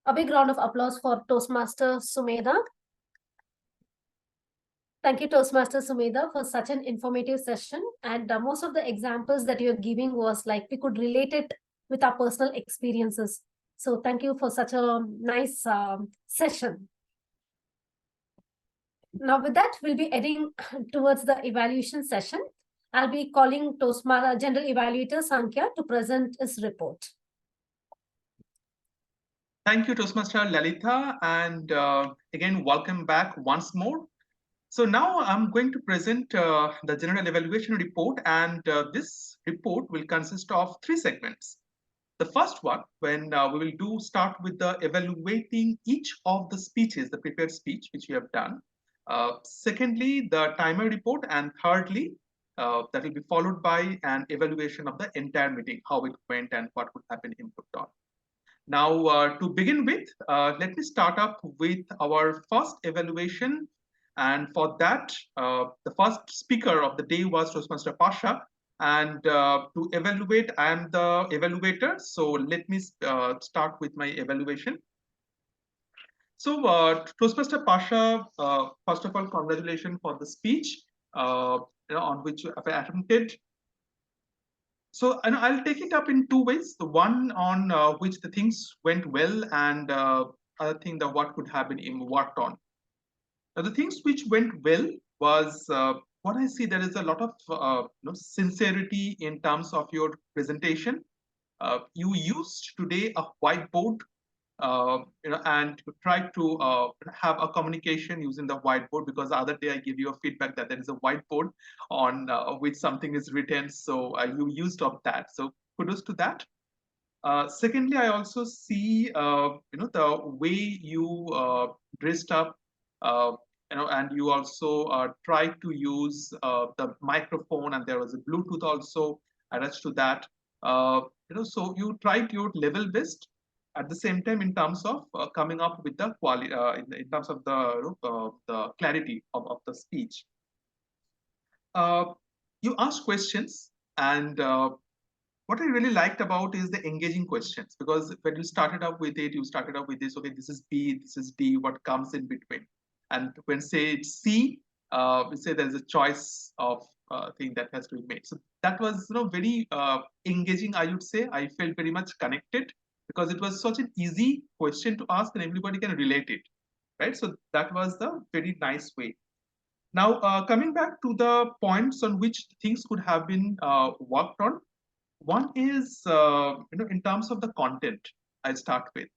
A big round of applause for Toastmaster Sumedha. Thank you, Toastmaster Sumedha, for such an informative session. And most of the examples that you're giving was like we could relate it with our personal experiences. So thank you for such a nice session. Now with that, we'll be heading towards the evaluation session. I'll be calling Toastmaster General Evaluator Sankhya to present his report. Thank you, Toastmaster Lalita. And again, welcome back once more. So now I'm going to present the general evaluation report, and this report will consist of 3 segments. The first one, when we will start with the evaluating each of the speeches, the prepared speech which we have done. Secondly, the timer report, and thirdly, that will be followed by an evaluation of the entire meeting, how it went and what would have been improved on. Now, to begin with, let me start up with our first evaluation. And for that, the first speaker of the day was Toastmaster Pasha. And to evaluate, I am the evaluator. So let me start with my evaluation. So Toastmaster Pasha, first of all, congratulations for the speech on which I attempted. So I'll take it up in 2 ways. The one on which the things went well, and other thing that what could have been worked on. Now, the things which went well was what I see, there is a lot of sincerity in terms of your presentation. You used today a whiteboard, and try to have a communication using the whiteboard, because the other day I gave you a feedback that there is a whiteboard on which something is written. So you used of that. So kudos to that. Secondly, I also see the way you dressed up, and you also tried to use the microphone, and there was a Bluetooth also attached to that. So you tried your level best. At the same time, in terms of coming up with the quality, in terms of the clarity of the speech. You asked questions, and what I really liked about is the engaging questions, because when you started up with it, you started up with this, okay, this is B, this is D, what comes in between. And when say it's C, we say there's a choice of thing that has to be made. So that was very engaging, I would say. I felt very much connected, because it was such an easy question to ask and everybody can relate it, right? So that was the very nice way. Now, coming back to the points on which things could have been worked on. One is, in terms of the content, I'll start with.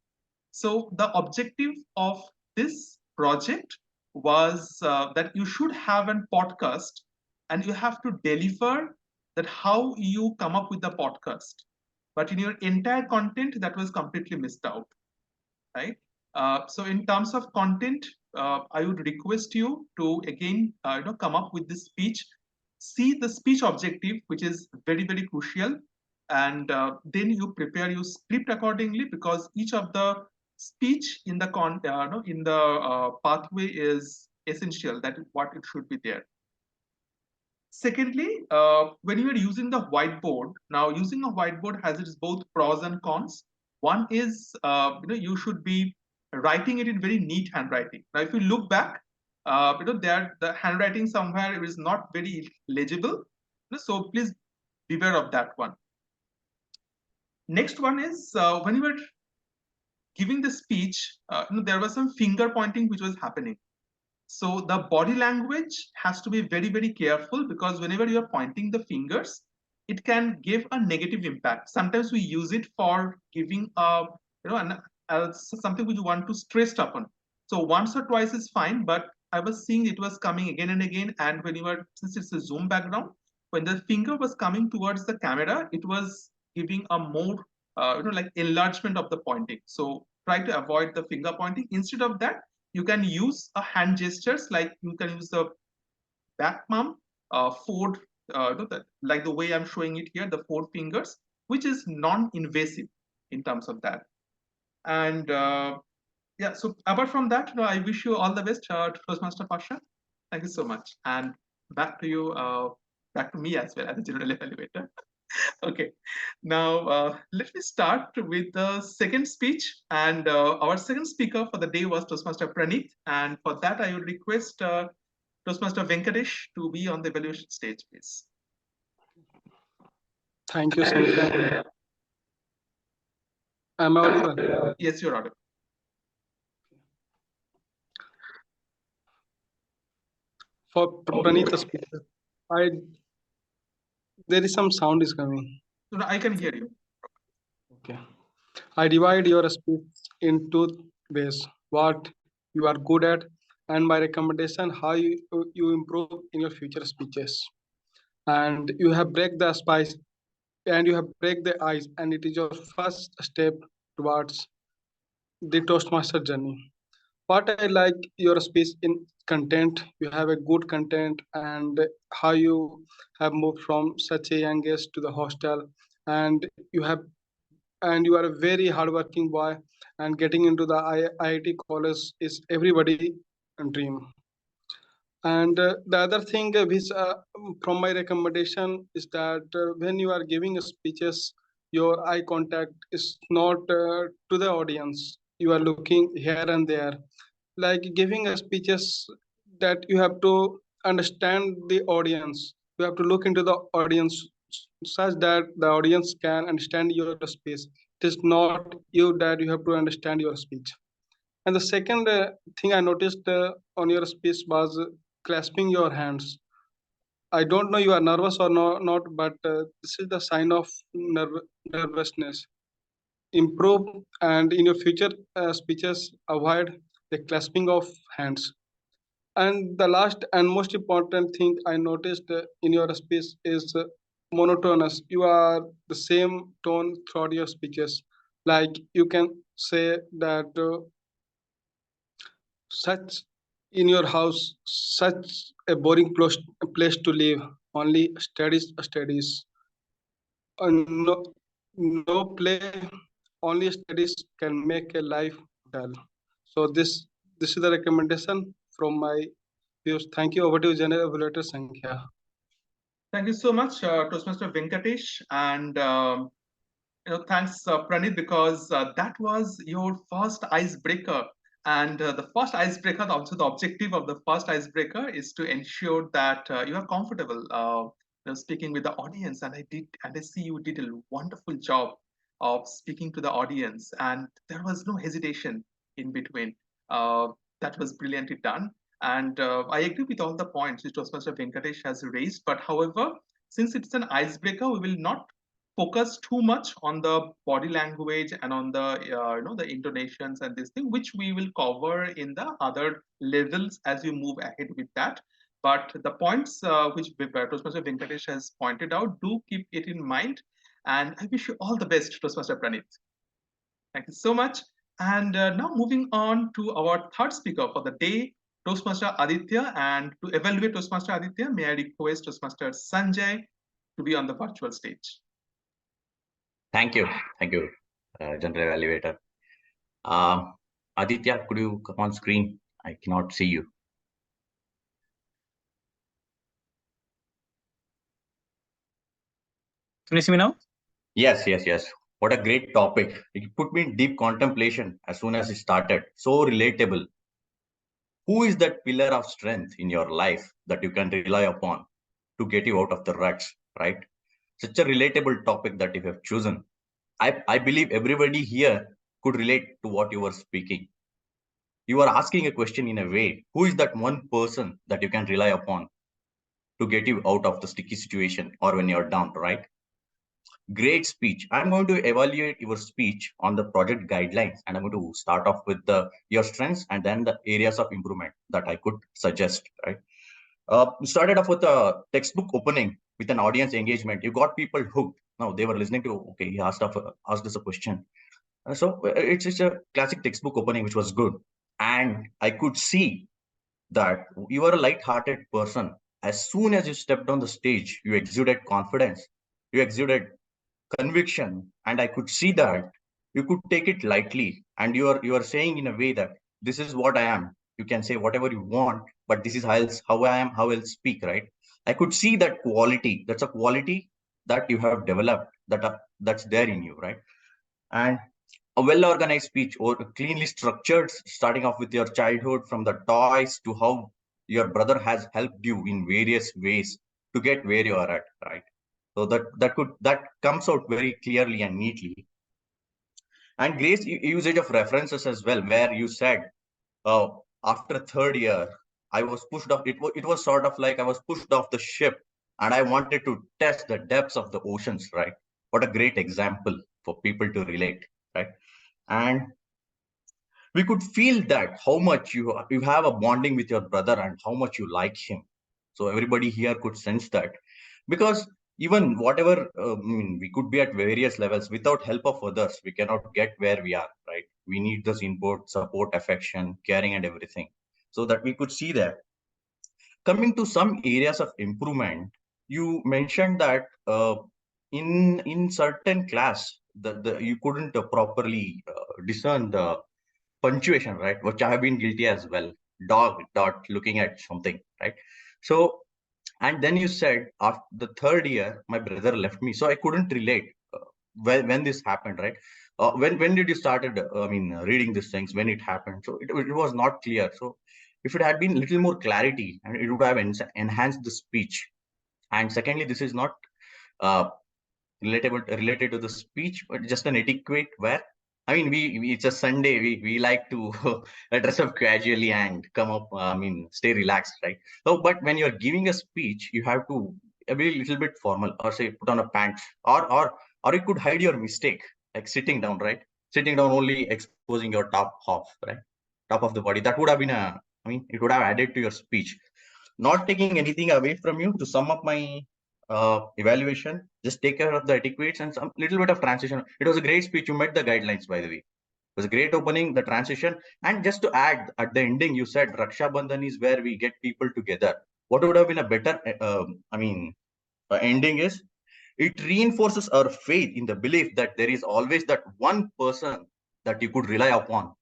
So the objective of this project was that you should have a podcast, and you have to deliver that how you come up with the podcast. But in your entire content, that was completely missed out, right? So in terms of content, I would request you to again, come up with this speech. See the speech objective, which is very, very crucial, and then you prepare your script accordingly, because each of the speech in the pathway is essential. That is what it should be there. Secondly, when you are using the whiteboard, now using a whiteboard has its both pros and cons. One is, you should be writing it in very neat handwriting. Now, if you look back, there the handwriting somewhere is not very legible. So please beware of that one. Next one is when you were giving the speech, there was some finger pointing which was happening. So the body language has to be very, very careful, because whenever you are pointing the fingers, it can give a negative impact. Sometimes we use it for giving something which you want to stress upon. So once or twice is fine, but I was seeing it was coming again and again. And when you were, since it's a zoom background, when the finger was coming towards the camera, it was giving a more like enlargement of the pointing. So try to avoid the finger pointing. Instead of that, you can use a hand gestures, like you can use the back palm, forward, like the way I'm showing it here, the 4 fingers, which is non-invasive in terms of that. And yeah, so apart from that, I wish you all the best, Toastmaster Pasha. Thank you so much. And back to you, back to me as well as a general evaluator. Okay, now let me start with the second speech, and our second speaker for the day was Toastmaster Praneeth, and for that I would request Toastmaster Venkatesh to be on the evaluation stage, please. Thank you, Sumedha. Am I audible? Yes, you're audible. For Praneeth speaker, there is some sound is coming. No, I can hear you. Okay. I divide your speech in 2 ways: what you are good at and my recommendation how you improve in your future speeches. And you have break the spice and you have break the ice, and it is your first step towards the Toastmaster journey. What I like your speech in content, you have a good content, and how you have moved from such a young age to the hostel, and you are a very hardworking boy, and getting into the IIT college is everybody dream. And the other thing which from my recommendation is that when you are giving speeches, your eye contact is not to the audience. You are looking here and there, like giving a speeches that you have to understand the audience. You have to look into the audience such that the audience can understand your speech. It is not you that you have to understand your speech. And the second thing I noticed on your speech was clasping your hands. I don't know you are nervous or not, but this is the sign of nervousness. Improve, and in your future speeches, avoid the clasping of hands. And the last and most important thing I noticed in your speech is monotonous. You are the same tone throughout your speeches. Like you can say that such in your house, such a boring place to live. Only studies. No, no play. Only studies can make a life dull. So this is the recommendation from my views. Thank you. Over to you, General Evaluator Sankhya. Thank you so much, Toastmaster Venkatesh, and thanks, Pranit, because that was your first icebreaker. And the first icebreaker, also the objective of the first icebreaker is to ensure that you are comfortable speaking with the audience. And I see you did a wonderful job of speaking to the audience, and there was no hesitation in between. That was brilliantly done. And I agree with all the points which Toastmaster Venkatesh has raised. But however, since it's an icebreaker, we will not focus too much on the body language and on the the intonations and this thing, which we will cover in the other levels as you move ahead with that. But the points which Toastmaster Venkatesh has pointed out, do keep it in mind. And I wish you all the best, Toastmaster Pranit. Thank you so much. And now moving on to our third speaker for the day, Toastmaster Aditya. And to evaluate Toastmaster Aditya, may I request Toastmaster Sanjay to be on the virtual stage. Thank you, General Evaluator. Aditya, could you come on screen? I cannot see you. Can you see me now? Yes. What a great topic. It put me in deep contemplation as soon as it started. So relatable. Who is that pillar of strength in your life that you can rely upon to get you out of the ruts, right? Such a relatable topic that you have chosen. I believe everybody here could relate to what you were speaking. You are asking a question in a way, who is that one person that you can rely upon to get you out of the sticky situation or when you're down, right? Great speech. I'm going to evaluate your speech on the project guidelines, and I'm going to start off with your strengths and then the areas of improvement that I could suggest, right? Started off with a textbook opening with an audience engagement. You got people hooked. Now they were listening to, okay, he asked us a question. So it's just a classic textbook opening, which was good. And I could see that you are a light-hearted person. As soon as you stepped on the stage, you exuded confidence, you exuded conviction, and I could see that you could take it lightly. And you are saying in a way that this is what I am. You can say whatever you want, but this is how I am, how I'll speak, right? I could see that quality. That's a quality that you have developed, that's there in you, right? And a well-organized speech or cleanly structured, starting off with your childhood, from the toys to how your brother has helped you in various ways to get where you are at, right? So that comes out very clearly and neatly. And great usage of references as well, where you said, uh, after third year, I was pushed off. It was sort of like I was pushed off the ship, and I wanted to test the depths of the oceans, right? What a great example for people to relate, right? And we could feel that how much you have a bonding with your brother and how much you like him. So everybody here could sense that, because even whatever we could be at various levels, without help of others we cannot get where we are, right? We need this input, support, affection, caring, and everything. So that we could see that. Coming to some areas of improvement, you mentioned that in certain class the you couldn't properly discern the punctuation, right? Which I have been guilty as well. Dog dot looking at something, right? So, and then you said after the third year, my brother left me, so I couldn't relate when this happened, right? When did you started? Reading these things when it happened. So it was not clear. So if it had been little more clarity, and it would have enhanced the speech. And secondly, this is not uh, related to the speech, but just an etiquette where, it's a Sunday. We like to dress up casually and come up. Stay relaxed, right? So, but when you're giving a speech, you have to be a little bit formal, or say put on a pants, or it could hide your mistake, like sitting down, right? Sitting down only exposing your top half, right? Top of the body. That would have been it would have added to your speech. Not taking anything away from you, to sum up my evaluation, just take care of the etiquettes and some little bit of transition. It was a great speech. You met the guidelines, by the way. It was a great opening, the transition. And just to add, at the ending, you said Raksha Bandhan is where we get people together. What would have been a better, ending is, it reinforces our faith in the belief that there is always that one person that you could rely upon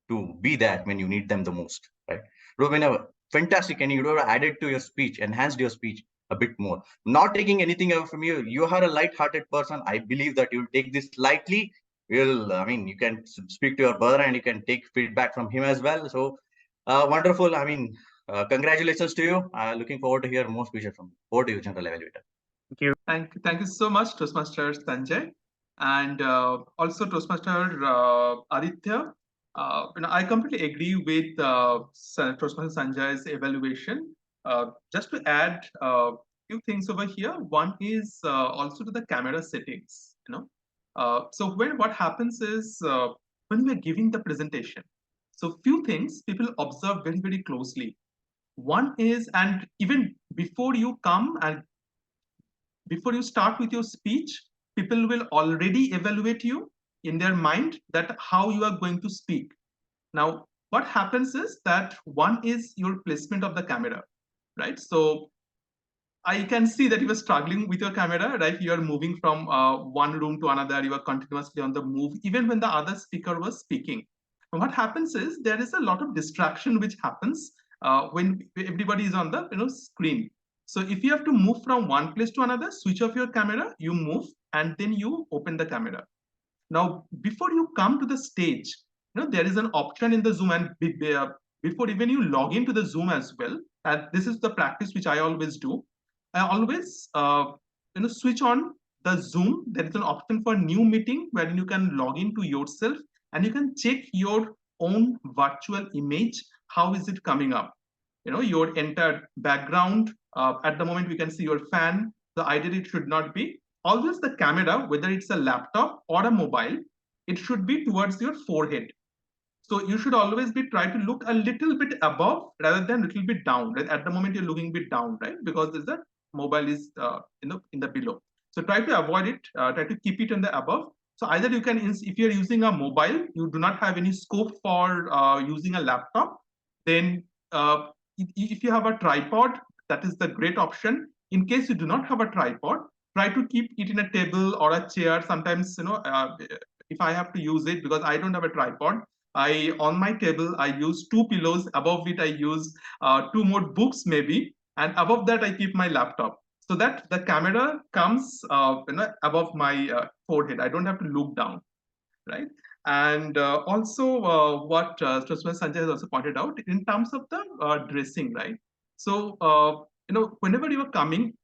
to be there when you need them the most, right? It would have been a fantastic, and you would have added to your speech, enhanced your speech a bit more. Not taking anything away from you. You are a light-hearted person. I believe that you'll take this lightly. You can speak to your brother and you can take feedback from him as well. So, wonderful. Congratulations to you. Looking forward to hear more speeches from you. Over to you, General Evaluator. Thank you so much, Toastmaster Sanjay, and also Toastmaster Aditya. I completely agree with Toastmaster Sanjay's evaluation. Just to add a few things over here. One is also to the camera settings. So what happens is when we are giving the presentation, so few things people observe very, very closely. One is, and even before you come and before you start with your speech, people will already evaluate you in their mind that how you are going to speak. Now, what happens is that one is your placement of the camera, right? So I can see that you are struggling with your camera, right? You are moving from one room to another. You are continuously on the move, even when the other speaker was speaking. And what happens is there is a lot of distraction which happens when everybody is on the screen. So if you have to move from one place to another, switch off your camera, you move, and then you open the camera. Now, before you come to the stage, there is an option in the Zoom, and before even you log into the Zoom as well, and this is the practice which I always do. I always switch on the Zoom. There is an option for new meeting where you can log into yourself and you can check your own virtual image. How is it coming up? Your entire background. At the moment, we can see your fan. The ideally it should not be. Always the camera, whether it's a laptop or a mobile, it should be towards your forehead. So you should always be try to look a little bit above rather than a little bit down. Right? At the moment you're looking a bit down, right? Because there's that mobile is in the below. So try to avoid it. Try to keep it in the above. So either you can, if you're using a mobile, you do not have any scope for using a laptop. Then if you have a tripod, that is the great option. In case you do not have a tripod, try to keep it in a table or a chair. Sometimes if I have to use it, because I don't have a tripod, on my table I use two pillows. Above it I use two more books maybe, and above that I keep my laptop, so that the camera comes above my forehead. I don't have to look down, right? And also what Sanjay has also pointed out in terms of the dressing, right? So whenever you are coming,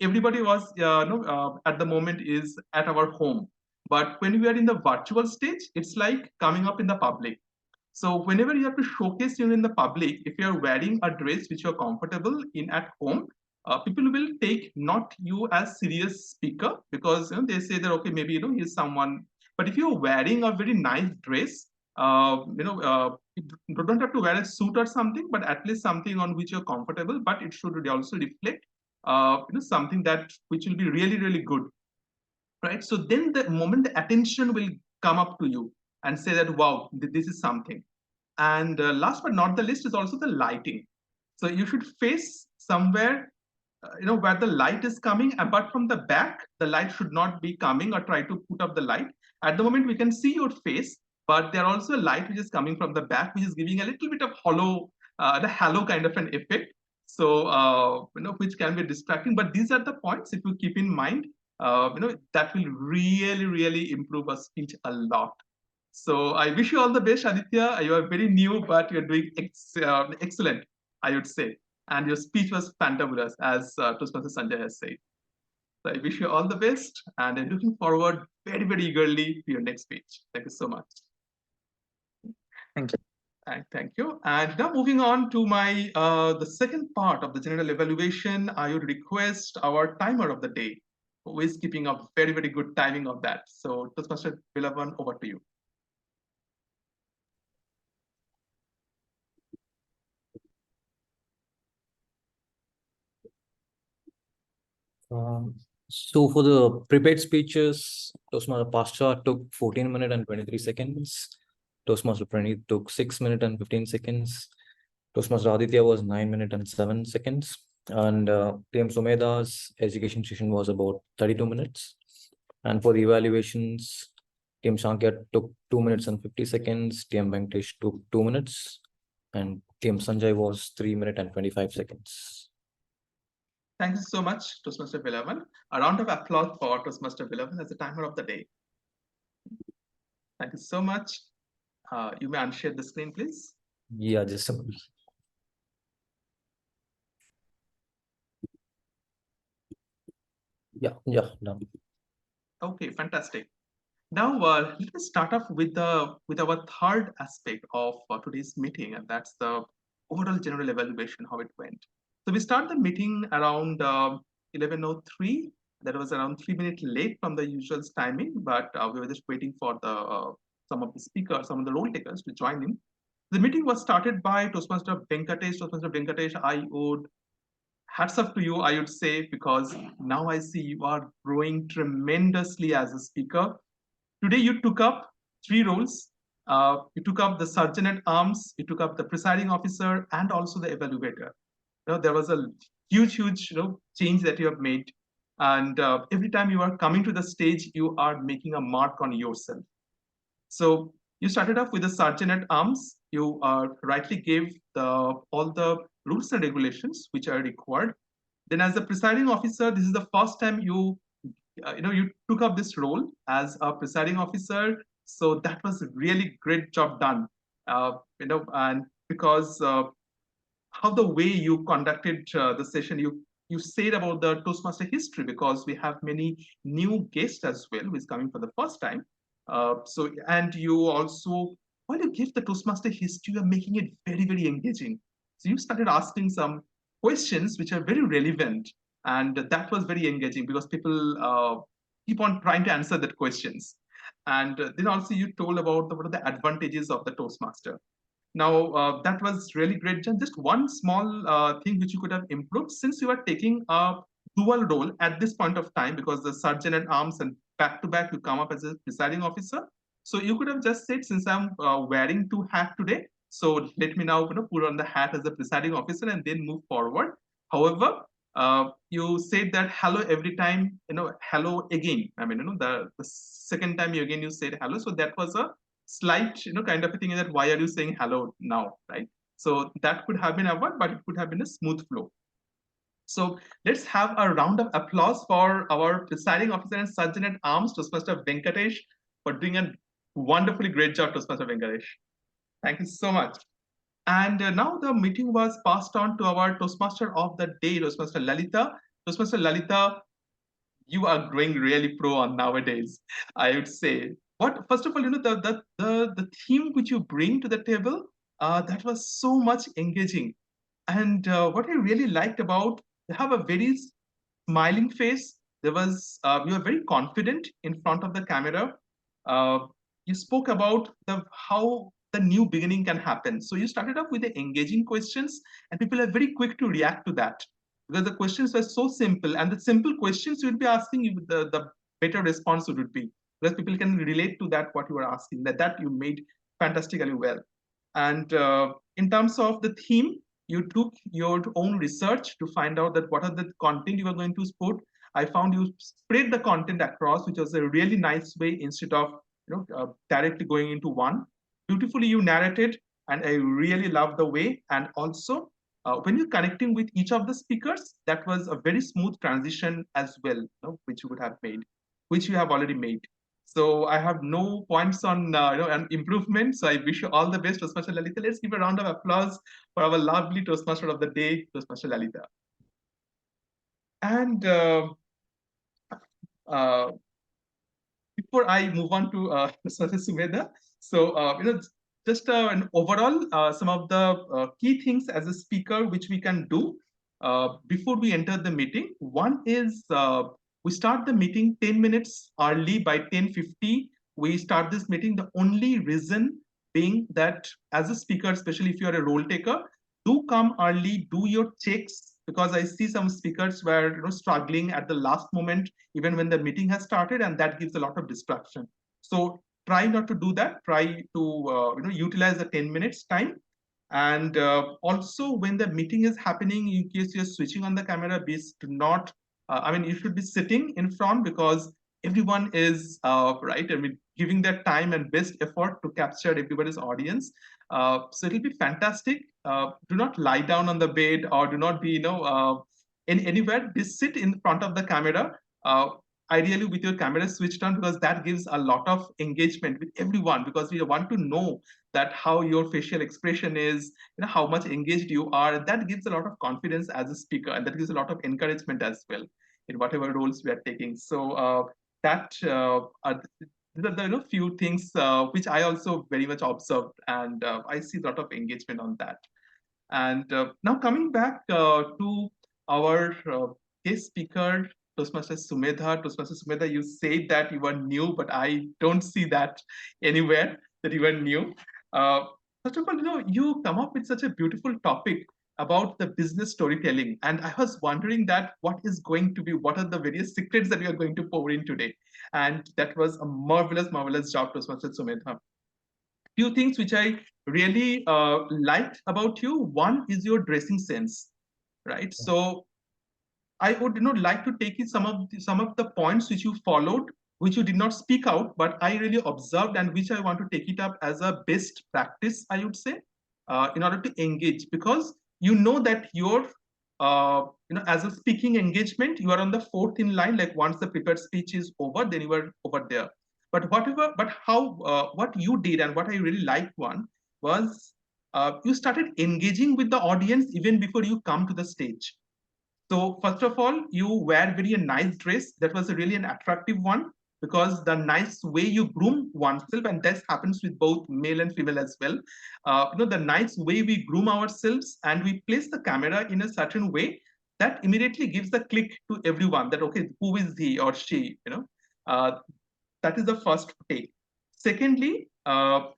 everybody was at the moment is at our home, but when we are in the virtual stage, it's like coming up in the public. So whenever you have to showcase you in the public, if you are wearing a dress which you're comfortable in at home, people will take not you as serious speaker, because they say that okay, maybe he's someone. But if you're wearing a very nice dress, you don't have to wear a suit or something, but at least something on which you're comfortable, but it should also reflect something that which will be really, really good, right? So then the moment the attention will come up to you and say that, wow, this is something. And last but not the least is also the lighting. So you should face somewhere, where the light is coming, but from the back, the light should not be coming, or try to put up the light. At the moment, we can see your face, but there also a light which is coming from the back, which is giving a little bit of the halo kind of an effect. So, which can be distracting. But these are the points, if you keep in mind, that will really, really improve our speech a lot. So I wish you all the best, Aditya. You are very new, but you're doing excellent, I would say. And your speech was fantabulous, as Toastmaster Sanjay has said. So I wish you all the best, and I'm looking forward very, very eagerly to your next speech. Thank you so much. Thank you. Thank you. And now moving on to my the second part of the general evaluation, I would request our timer of the day, who is keeping a very, very good timing of that. So Toastmaster Bilavan, over to you. So for the prepared speeches, Toastmaster Pascha took 14 minutes and 23 seconds. Toastmaster Praneeth took 6 minutes and 15 seconds. Toastmaster Aditya was 9 minutes and 7 seconds. And TM Sumedha's education session was about 32 minutes. And for the evaluations, TM Shankya took 2 minutes and 50 seconds. TM Venkatesh took 2 minutes. And TM Sanjay was 3 minutes and 25 seconds. Thank you so much, Toastmaster Bilavan. A round of applause for Toastmaster Bilavan as the timer of the day. Thank you so much. You may unshare the screen, please. Yeah, just a moment. Yeah, done. Okay, fantastic. Now let us start off with our third aspect of today's meeting, and that's the overall general evaluation, how it went. So we start the meeting around 11:03. That was around 3 minutes late from the usual timing, but we were just waiting for some of the speakers, some of the role takers to join in. The meeting was started by Toastmaster Venkatesh. Toastmaster Venkatesh, I would hats off to you, I would say, because now I see you are growing tremendously as a speaker. Today, you took up 3 roles. You took up the sergeant at arms, you took up the presiding officer, and also the evaluator. There was a huge, change that you have made. And every time you are coming to the stage, you are making a mark on yourself. So you started off with the sergeant at arms. You rightly gave all the rules and regulations which are required. Then, as the presiding officer, this is the first time you took up this role as a presiding officer. So that was a really great job done. And because how the way you conducted the session, you said about the Toastmaster history, because we have many new guests as well who is coming for the first time. And you also, while you give the Toastmaster history, you're making it very, very engaging. So you started asking some questions which are very relevant, and that was very engaging because people keep on trying to answer that questions. And then also you told about what are the advantages of the Toastmaster. Now, that was really great, Jan. Just one small thing which you could have improved, since you are taking a dual role at this point of time, because the sergeant at arms and back to back you come up as a presiding officer. So you could have just said, since I'm wearing 2 hats today, so let me now put on the hat as a presiding officer and then move forward. However, you said that hello every time, hello again. I mean, the second time you said hello. So that was a slight, kind of a thing, that why are you saying hello now, right? So that could have been avoided, but it could have been a smooth flow. So let's have a round of applause for our presiding officer and sergeant at arms, Toastmaster Venkatesh, for doing a wonderfully great job, Toastmaster Venkatesh. Thank you so much. And now the meeting was passed on to our Toastmaster of the day, Toastmaster Lalita. Toastmaster Lalita, you are growing really pro on nowadays, I would say. What, first of all, the theme which you bring to the table, that was so much engaging. And what I really liked about, you have a very smiling face. There was you are very confident in front of the camera. you spoke about how the new beginning can happen. So you started off with the engaging questions, and people are very quick to react to that because the questions were so simple, and the simple questions you would be asking, the better response would be, because people can relate to that what you are asking. That you made fantastically well. And in terms of the theme, you took your own research to find out that what are the content you are going to put. I found you spread the content across, which was a really nice way instead of directly going into one. Beautifully you narrated, and I really love the way. And also, when you're connecting with each of the speakers, that was a very smooth transition as well, which you would have made, which you have already made. So I have no points on an improvement. So I wish you all the best, Toastmaster Lalita. Let's give a round of applause for our lovely Toastmaster of the day, Toastmaster Lalita. And before I move on to Toastmaster Sumedha, so just an overall some of the key things as a speaker which we can do before we enter the meeting. One is we start the meeting 10 minutes early. By 10:50 we start this meeting. The only reason being that as a speaker, especially if you are a role taker, do come early, do your checks, because I see some speakers were struggling at the last moment, even when the meeting has started, and that gives a lot of distraction. So try not to do that. Try to utilize the 10 minutes time. And also, when the meeting is happening, in case you're switching on the camera, please do not, you should be sitting in front, because everyone is right. Giving their time and best effort to capture everybody's audience. So it'll be fantastic. Do not lie down on the bed, or do not be, anywhere. Just sit in front of the camera. Ideally with your camera switched on, because that gives a lot of engagement with everyone, because we want to know that how your facial expression is, how much engaged you are. That gives a lot of confidence as a speaker, and that gives a lot of encouragement as well in whatever roles we are taking. So that are the few things which I also very much observed, and I see a lot of engagement on that. And now coming back to our guest speaker, Toastmaster Sumedha. Toastmaster Sumedha, you said that you were new, but I don't see that anywhere that you were new. First of all, you come up with such a beautiful topic about the business storytelling, and I was wondering that what are the various secrets that you are going to pour in today? And that was a marvelous job, Toastmaster Sumedha. Few things which I really liked about you. One is your dressing sense, right? So I would like to take in some of the points which you followed, which you did not speak out, but I really observed, and which I want to take it up as a best practice, I would say, in order to engage, because you know that your as a speaking engagement, you are on the fourth in line. Like once the prepared speech is over, then you are over there. But what you did, and what I really liked one was you started engaging with the audience even before you come to the stage. So first of all, you wear very a nice dress. That was really an attractive one, because the nice way you groom oneself, and this happens with both male and female as well. The nice way we groom ourselves, and we place the camera in a certain way that immediately gives the click to everyone that, okay, who is he or she? That is the first take. Secondly,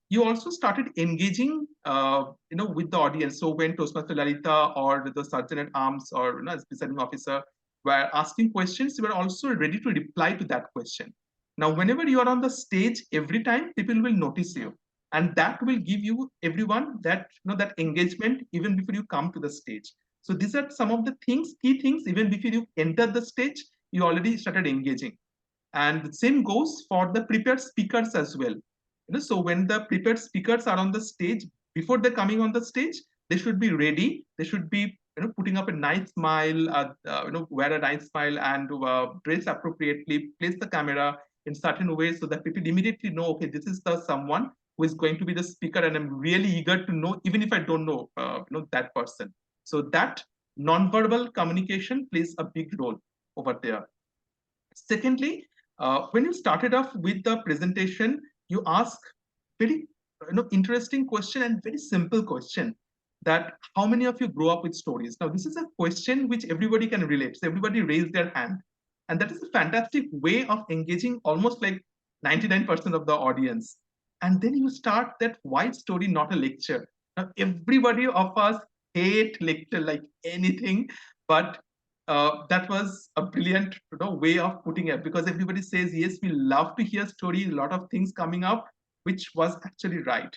you also started engaging, with the audience. So when Toastmaster Lalita or the Sergeant at Arms or as presiding officer were asking questions, you were also ready to reply to that question. Now, whenever you are on the stage, every time people will notice you, and that will give you everyone that that engagement even before you come to the stage. So these are some of the things, key things. Even before you enter the stage, you already started engaging. And the same goes for the prepared speakers as well. So when the prepared speakers are on the stage, before they're coming on the stage, they should be ready. They should be putting up a nice smile, wear a nice smile, and dress appropriately, place the camera in certain ways so that people immediately know, okay, this is the someone who is going to be the speaker, and I'm really eager to know, even if I don't know, that person. So that non-verbal communication plays a big role over there. Secondly, when you started off with the presentation, you ask very interesting question and very simple question, that how many of you grow up with stories? Now, this is a question which everybody can relate. So everybody raised their hand. And that is a fantastic way of engaging almost like 99% of the audience. and then you start that why story, not a lecture. Now, everybody of us hate lecture like anything, but that was a brilliant way of putting it, because everybody says, yes, we love to hear stories, a lot of things coming up, which was actually right.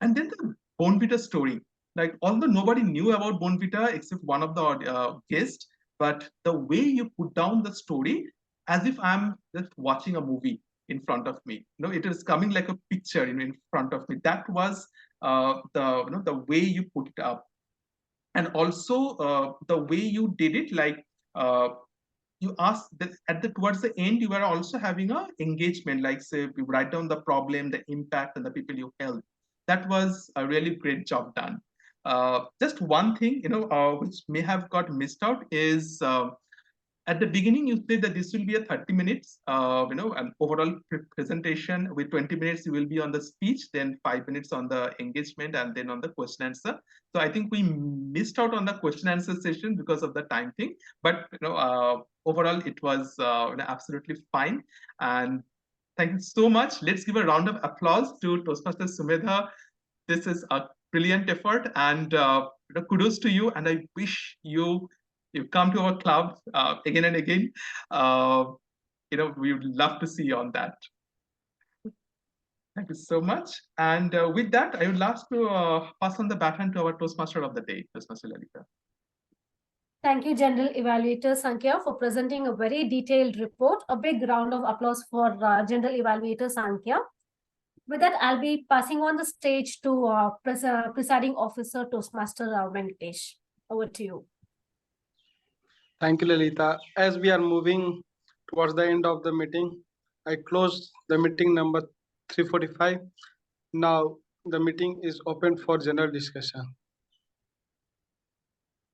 And then the Bonvita story, like although nobody knew about Bonvita except one of the guests, but the way you put down the story as if I'm just watching a movie in front of me. It is coming like a picture in front of me. That was the way you put it up, and also the way you did it, like you ask that at the towards the end you are also having a engagement, like say you write down the problem, the impact, and the people you help. That was a really great job done. Just one thing which may have got missed out is at the beginning you said that this will be a 30 minutes an overall presentation. With 20 minutes you will be on the speech, then 5 minutes on the engagement, and then on the question answer. So I think we missed out on the question answer session because of the time thing, but overall it was absolutely fine. And thank you so much. Let's give a round of applause to Toastmaster Sumedha. This is a brilliant effort, and kudos to you, and I wish you come to our club again and again. We would love to see you on that. Thank you so much. And with that, I would like to pass on the baton to our Toastmaster of the day, Toastmaster Lalita. Thank you, General Evaluator Sankhya, for presenting a very detailed report. A big round of applause for General Evaluator Sankhya. With that, I'll be passing on the stage to Presiding Officer Toastmaster Venkatesh. Over to you. Thank you, Lalita. As we are moving towards the end of the meeting, I close the meeting number 345. Now the meeting is open for general discussion.